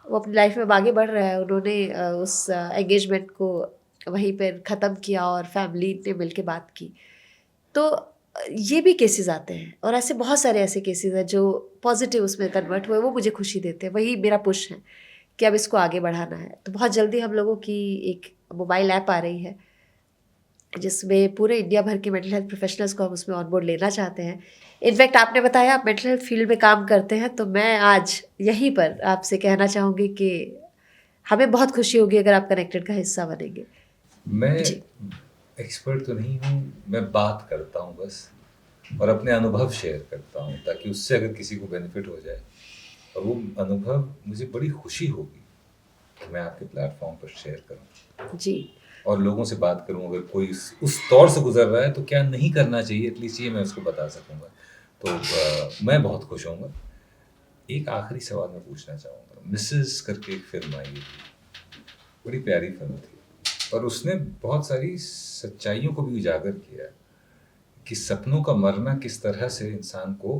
वो अपनी लाइफ में आगे बढ़ रहा है। उन्होंने उस एंगेजमेंट को वहीं पर ख़त्म किया और फैमिली ने मिल के बात की। तो ये भी केसेस आते हैं, और ऐसे बहुत सारे ऐसे केसेस हैं जो पॉजिटिव उसमें कन्वर्ट हुए, वो मुझे खुशी देते हैं। वही मेरा पुश है कि अब इसको आगे बढ़ाना है। तो बहुत जल्दी हम लोगों की एक मोबाइल ऐप आ रही है, जिसमें पूरे इंडिया भर के मेंटल हेल्थ प्रोफेशनल्स को हम उसमें ऑनबोर्ड लेना चाहते हैं। इनफैक्ट आपने बताया आप मेंटल हेल्थ फील्ड में काम करते हैं, तो मैं आज यहीं पर आपसे कहना चाहूँगी कि हमें बहुत खुशी होगी अगर आप कनेक्टेड का हिस्सा बनेंगे। मैं जी। एक्सपर्ट तो नहीं हूँ, मैं बात करता हूँ बस, और अपने अनुभव शेयर करता हूँ, ताकि उससे अगर किसी को बेनिफिट हो जाए, और वो अनुभव मुझे बड़ी खुशी होगी कि मैं आपके प्लेटफॉर्म पर शेयर करूँ जी। और लोगों से बात करूँ। अगर कोई उस दौर से गुजर रहा है तो क्या नहीं करना चाहिए, एटलीस्ट ये मैं उसको बता सकूँगा। तो मैं बहुत खुश होऊंगा। एक आखिरी सवाल मैं पूछना चाहूँगा। मिसेस करके एक फिल्म आई थी, बड़ी प्यारी फिल्म थी, और उसने बहुत सारी सच्चाइयों को भी उजागर किया कि सपनों का मरना किस तरह से इंसान को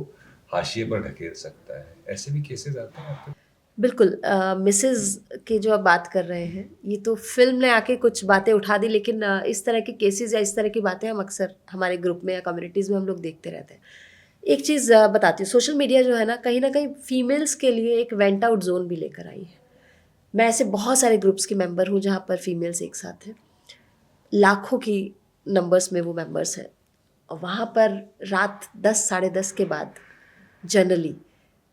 हाशिए पर ढकेल सकता है। ऐसे भी केसेस आते हैं आपके? बिल्कुल, मिसेज़ की जो आप बात कर रहे हैं, ये तो फ़िल्म ने आके कुछ बातें उठा दी, लेकिन इस तरह के केसेज़ या इस तरह की बातें हम अक्सर हमारे ग्रुप में या कम्युनिटीज़ में हम लोग देखते रहते हैं। एक चीज़ बताती हूँ, सोशल मीडिया जो है ना, कहीं न कहीं फ़ीमेल्स के लिए एक वेंट आउट ज़ोन भी लेकर आई है। मैं ऐसे बहुत सारे ग्रुप्स की मेंबर हूँ जहाँ पर फ़ीमेल्स एक साथ हैं। लाखों की नंबर्स में वो मेंबर्स हैं, और वहाँ पर रात 10 साढ़े 10 के बाद जनरली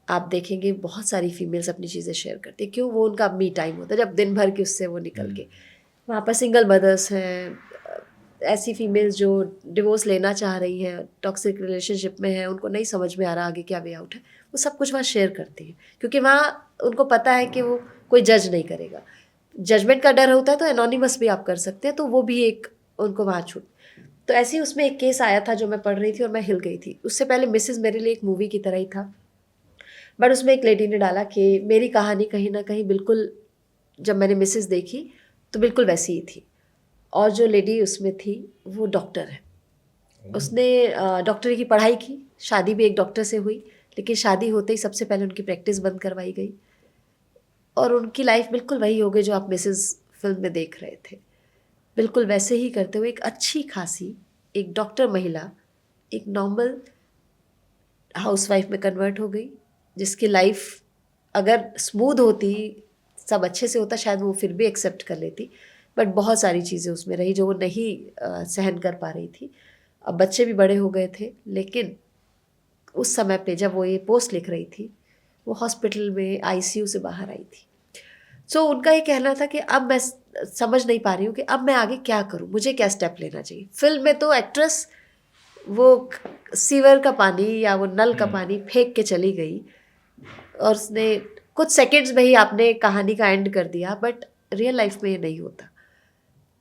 आप देखेंगे बहुत सारी फीमेल्स अपनी चीज़ें शेयर करती हैं। क्यों? वो उनका मी टाइम होता है, जब दिन भर की उससे वो निकल के वहाँ पर सिंगल मदर्स हैं, ऐसी फीमेल्स जो डिवोर्स लेना चाह रही हैं, टॉक्सिक रिलेशनशिप में हैं, उनको नहीं समझ में आ रहा आगे क्या वे आउट है, वो सब कुछ वहाँ शेयर करती हैं, क्योंकि वहाँ उनको पता है कि वो कोई जज नहीं करेगा। जजमेंट का डर होता है तो एनोनिमस भी आप कर सकते हैं, तो वो भी एक उनको वहाँ छूट। तो ऐसे ही उसमें एक केस आया था जो मैं पढ़ रही थी और मैं हिल गई थी। उससे पहले मिसेज़ मेरे लिए एक मूवी की तरह ही था, बट उसमें एक लेडी ने डाला कि मेरी कहानी कहीं न कहीं बिल्कुल, जब मैंने मिसेज़ देखी तो बिल्कुल वैसी ही थी, और जो लेडी उसमें थी वो डॉक्टर है, उसने डॉक्टरी की पढ़ाई की, शादी भी एक डॉक्टर से हुई, लेकिन शादी होते ही सबसे पहले उनकी प्रैक्टिस बंद करवाई गई और उनकी लाइफ बिल्कुल वही हो गई जो आप मिसेस फिल्म में देख रहे थे। बिल्कुल वैसे ही करते हुए एक अच्छी खासी एक डॉक्टर महिला एक नॉर्मल हाउसवाइफ में कन्वर्ट हो गई, जिसकी लाइफ अगर स्मूथ होती, सब अच्छे से होता, शायद वो फिर भी एक्सेप्ट कर लेती, बट बहुत सारी चीज़ें उसमें रही जो वो नहीं सहन कर पा रही थी। अब बच्चे भी बड़े हो गए थे, लेकिन उस समय पे जब वो ये पोस्ट लिख रही थी, वो हॉस्पिटल में आईसीयू से बाहर आई थी। सो उनका ये कहना था कि अब मैं समझ नहीं पा रही हूँ कि अब मैं आगे क्या करूँ, मुझे क्या स्टेप लेना चाहिए। फिल्म में तो एक्ट्रेस वो सीवर का पानी या वो नल का पानी फेंक के चली गई और उसने कुछ सेकंड्स में ही आपने कहानी का एंड कर दिया, बट रियल लाइफ में ये नहीं होता।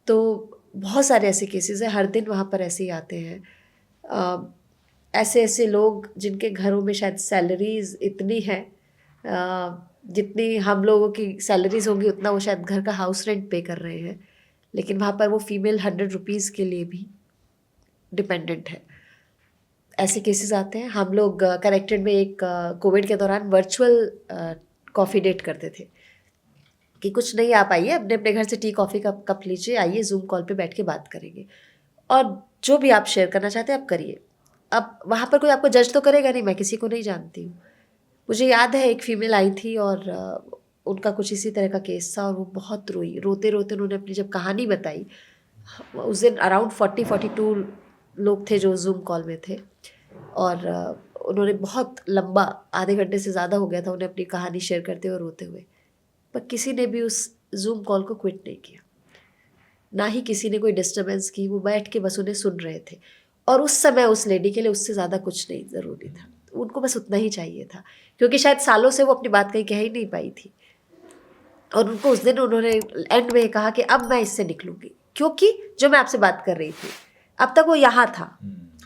तो बहुत सारे ऐसे केसेस हैं, हर दिन वहाँ पर ऐसे ही आते हैं। ऐसे ऐसे लोग जिनके घरों में शायद सैलरीज इतनी है, जितनी हम लोगों की सैलरीज होंगी उतना वो शायद घर का हाउस रेंट पे कर रहे हैं, लेकिन वहाँ पर वो फीमेल 100 रुपीज़ के लिए भी डिपेंडेंट है। ऐसे केसेस आते हैं। हम लोग कनेक्टेड में एक कोविड के दौरान वर्चुअल कॉफ़ी डेट करते थे कि कुछ नहीं, आप आइए अपने अपने घर से टी कॉफ़ी का कप लीजिए, आइए जूम कॉल पे बैठ के बात करेंगे और जो भी आप शेयर करना चाहते हैं आप करिए। अब वहाँ पर कोई आपको जज तो करेगा नहीं, मैं किसी को नहीं जानती हूँ। मुझे याद है एक फ़ीमेल आई थी और उनका कुछ इसी तरह का केस था और वो बहुत रोई, रोते रोते उन्होंने अपनी जब कहानी बताई। उस दिन अराउंड 42 लोग थे जो जूम कॉल में थे और उन्होंने बहुत लंबा, आधे घंटे से ज़्यादा हो गया था उन्हें अपनी कहानी शेयर करते हुए रोते हुए, पर किसी ने भी उस जूम कॉल को क्विट नहीं किया, ना ही किसी ने कोई डिस्टर्बेंस की। वो बैठ के बस उन्हें सुन रहे थे और उस समय उस लेडी के लिए उससे ज़्यादा कुछ नहीं ज़रूरी था, उनको बस उतना ही चाहिए था, क्योंकि शायद सालों से वो अपनी बात कहीं कह ही नहीं पाई थी। और उनको उस दिन उन्होंने एंड में कहा कि अब मैं इससे निकलूंगी, क्योंकि जो मैं आपसे बात कर रही थी अब तक वो यहाँ था,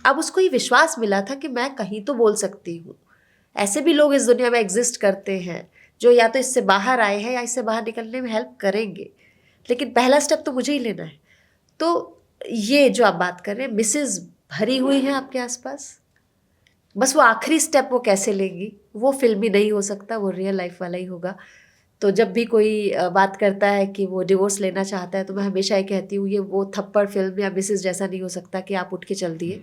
अब उसको ये विश्वास मिला था कि मैं कहीं तो बोल सकती हूँ। ऐसे भी लोग इस दुनिया में एग्जिस्ट करते हैं जो या तो इससे बाहर आए हैं या इससे बाहर निकलने में हेल्प करेंगे, लेकिन पहला स्टेप तो मुझे ही लेना है। तो ये जो आप बात कर रहे हैं, मिसेज भरी हुई हैं आपके आसपास, बस वो आखिरी स्टेप वो कैसे लेंगी, वो फिल्मी नहीं हो सकता, वो रियल लाइफ वाला ही होगा। तो जब भी कोई बात करता है कि वो डिवोर्स लेना चाहता है, तो मैं हमेशा ये कहती हूँ, ये वो थप्पड़ फिल्म या मिसेस जैसा नहीं हो सकता कि आप उठ के चल दिए।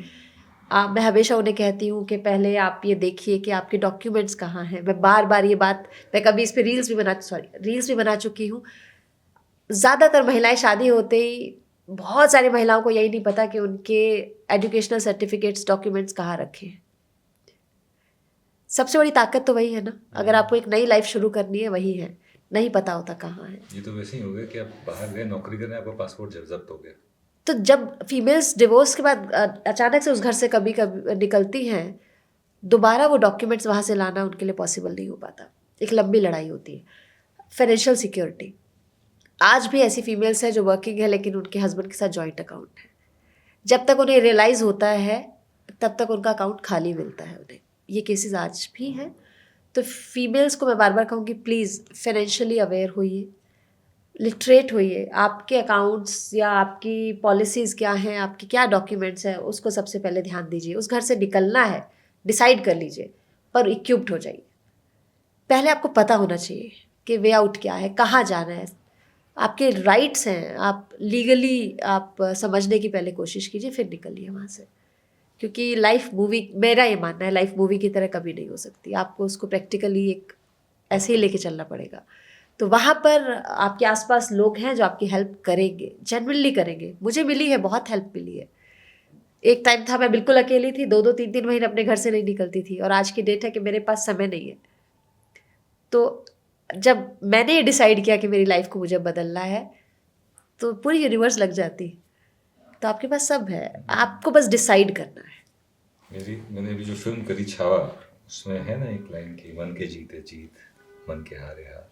मैं हमेशा उन्हें कहती हूँ कि पहले आप ये देखिए कि आपके डॉक्यूमेंट्स कहाँ हैं। मैं बार बार ये बात, मैं कभी इस पर रील्स भी बना चुकी हूँ। ज़्यादातर महिलाएं शादी होते ही, बहुत सारी महिलाओं को यही नहीं पता कि उनके एजुकेशनल सर्टिफिकेट्स, डॉक्यूमेंट्स कहाँ रखे हैं। सबसे बड़ी ताकत तो वही है ना, अगर आपको एक नई लाइफ शुरू करनी है, वही है, नहीं पता होता कहाँ है। ये तो वैसे ही हो गया कि आप बाहर गए नौकरी करने, आपका पासपोर्ट जब्त हो गया। तो जब फीमेल्स डिवोर्स के बाद अचानक से उस घर से कभी कभी निकलती हैं, दोबारा वो डॉक्यूमेंट्स वहाँ से लाना उनके लिए पॉसिबल नहीं हो पाता। एक लंबी लड़ाई होती है। फाइनेंशियल सिक्योरिटी, आज भी ऐसी फीमेल्स हैं जो वर्किंग है लेकिन उनके हस्बैंड के साथ जॉइंट अकाउंट है। जब तक उन्हें रियलाइज़ होता है तब तक उनका अकाउंट खाली मिलता है उन्हें। ये केसेस आज भी हैं। तो फीमेल्स को मैं बार बार कहूँगी, प्लीज़ फाइनेंशियली अवेयर होइए, लिटरेट होइए। आपके अकाउंट्स या आपकी पॉलिसीज़ क्या हैं, आपके क्या डॉक्यूमेंट्स हैं, उसको सबसे पहले ध्यान दीजिए। उस घर से निकलना है, डिसाइड कर लीजिए, पर इक्विप्ड हो जाइए। पहले आपको पता होना चाहिए कि वे आउट क्या है, कहाँ जाना है, आपके राइट्स हैं, आप लीगली आप समझने की पहले कोशिश कीजिए, फिर निकलिए वहाँ से। क्योंकि लाइफ मूवी, मेरा ये मानना है, लाइफ मूवी की तरह कभी नहीं हो सकती। आपको उसको प्रैक्टिकली एक ऐसे ही लेके चलना पड़ेगा। तो वहाँ पर आपके आसपास लोग हैं जो आपकी हेल्प करेंगे, जेन्युइनली करेंगे। मुझे मिली है, बहुत हेल्प मिली है। एक टाइम था मैं बिल्कुल अकेली थी, 2-2 3-3 महीने अपने घर से नहीं निकलती थी, और आज की डेट है कि मेरे पास समय नहीं है। तो जब मैंने ये डिसाइड किया कि मेरी लाइफ को मुझे बदलना है, तो पूरी यूनिवर्स लग जाती। तो आपके पास सब है, आपको बस डिसाइड करना है। मैंने अभी जो फिल्म करी छावा, उसमें है ना एक लाइन की, मन के जीते जीत, मन के हारे हार,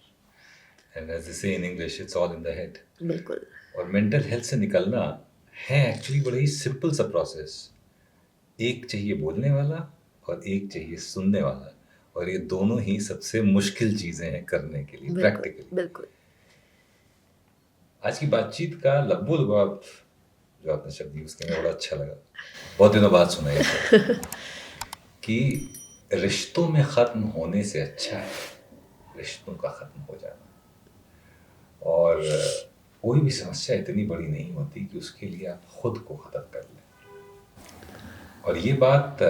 एंड एज दे से in English, it's all in the head. बिल्कुल। और मेंटल हेल्थ से निकलना है एक्चुअली बड़ा ही सिंपल सा प्रोसेस। एक चाहिए बोलने वाला और एक चाहिए सुनने वाला, और ये दोनों ही सबसे मुश्किल चीज़ें हैं करने के लिए प्रैक्टिकली। बिल्कुल। आज की बातचीत का लब्बो लुभाव जो आपने शब्द यूज़ किया बड़ा अच्छा लगा, बहुत दिनों बाद सुना ये शब्द, कि रिश्तों में ख़त्म होने से अच्छा है रिश्तों का ख़त्म हो जाना। और कोई भी समस्या इतनी बड़ी नहीं होती कि उसके लिए आप खुद को ख़त्म कर लें। और ये बात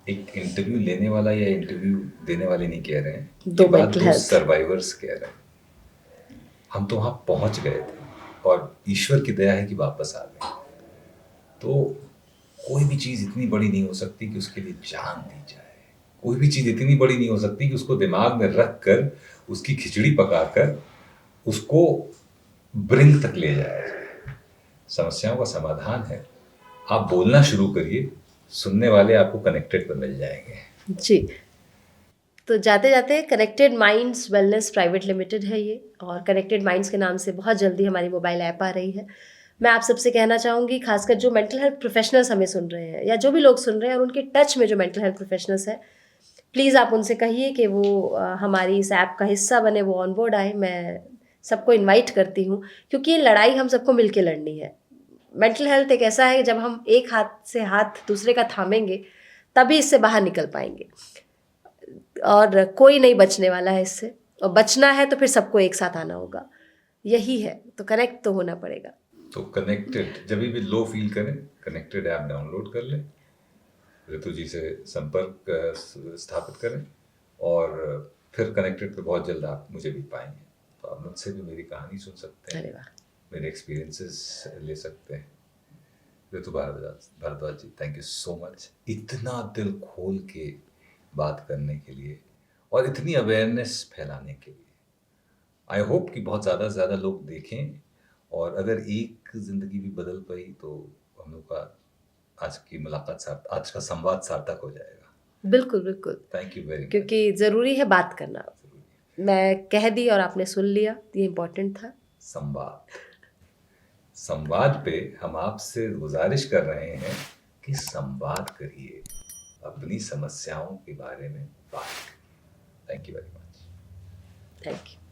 एक इंटरव्यू लेने वाला या इंटरव्यू देने वाले नहीं कह रहे हैं, दो ये बात mental दो health। सर्वाइवर्स कह रहे हैं। हम तो वहाँ पहुँच गए थे और ईश्वर की दया है कि वापस आ गए। तो कोई भी चीज़ इतनी बड़ी नहीं हो सकती कि उसके लिए जान दी जाए। कोई भी चीज़ इतनी बड़ी नहीं हो सकती कि उसको दिमाग में रख कर उसकी खिचड़ी पकाकर उसको ब्रिंक तक ले जाया जाए। समस्याओं का समाधान है, आप बोलना शुरू करिए, सुनने वाले आपको कनेक्टेड पर मिल जाएंगे। जी, तो जाते जाते connected minds wellness private limited है ये, और कनेक्टेड माइंड्स के नाम से बहुत जल्दी हमारी मोबाइल ऐप आ रही है। मैं आप सबसे कहना चाहूँगी, खासकर जो मेंटल हेल्थ प्रोफेशनल्स हमें सुन रहे हैं या जो भी लोग सुन रहे हैं और उनके टच में जो मेंटल हेल्थ प्रोफेशनल्स हैं, प्लीज़ आप उनसे कहिए कि वो हमारी इस ऐप का हिस्सा बने, वो ऑन बोर्ड आए। मैं सबको इनवाइट करती हूँ, क्योंकि ये लड़ाई हम सबको मिलके लड़नी है। मेंटल हेल्थ एक ऐसा है, जब हम एक हाथ से हाथ दूसरे का थामेंगे तभी इससे बाहर निकल पाएंगे, और कोई नहीं बचने वाला है इससे। और बचना है तो फिर सबको एक साथ आना होगा, यही है। तो कनेक्ट तो होना पड़ेगा। तो कनेक्टेड, जब भी लो फील करें, कनेक्टेड ऐप डाउनलोड कर लें, ऋतु जी से संपर्क स्थापित करें, और फिर कनेक्टेड पे बहुत जल्द आप मुझे भी पाएंगे। तो आप मुझसे भी मेरी कहानी सुन सकते अरे हैं, वाह, मेरे एक्सपीरियंसेस ले सकते हैं। ऋतु भारद्वाज जी, थैंक यू सो मच, इतना दिल खोल के बात करने के लिए और इतनी अवेयरनेस फैलाने के लिए। आई होप कि बहुत ज़्यादा से ज़्यादा लोग देखें, और अगर एक ज़िंदगी भी बदल पाई तो हम लोग का आज की मुलाकात, आज का संवाद सार्थक हो जाएगा। बिल्कुल बिल्कुल, थैंक यू वेरी मच। क्योंकि ज़रूरी है बात करना। मैं कह दी और आपने सुन लिया, ये इम्पोर्टेंट था। संवाद पे हम आपसे गुजारिश कर रहे हैं कि संवाद करिए, अपनी समस्याओं के बारे में बात करिए। Thank you very much. Thank you.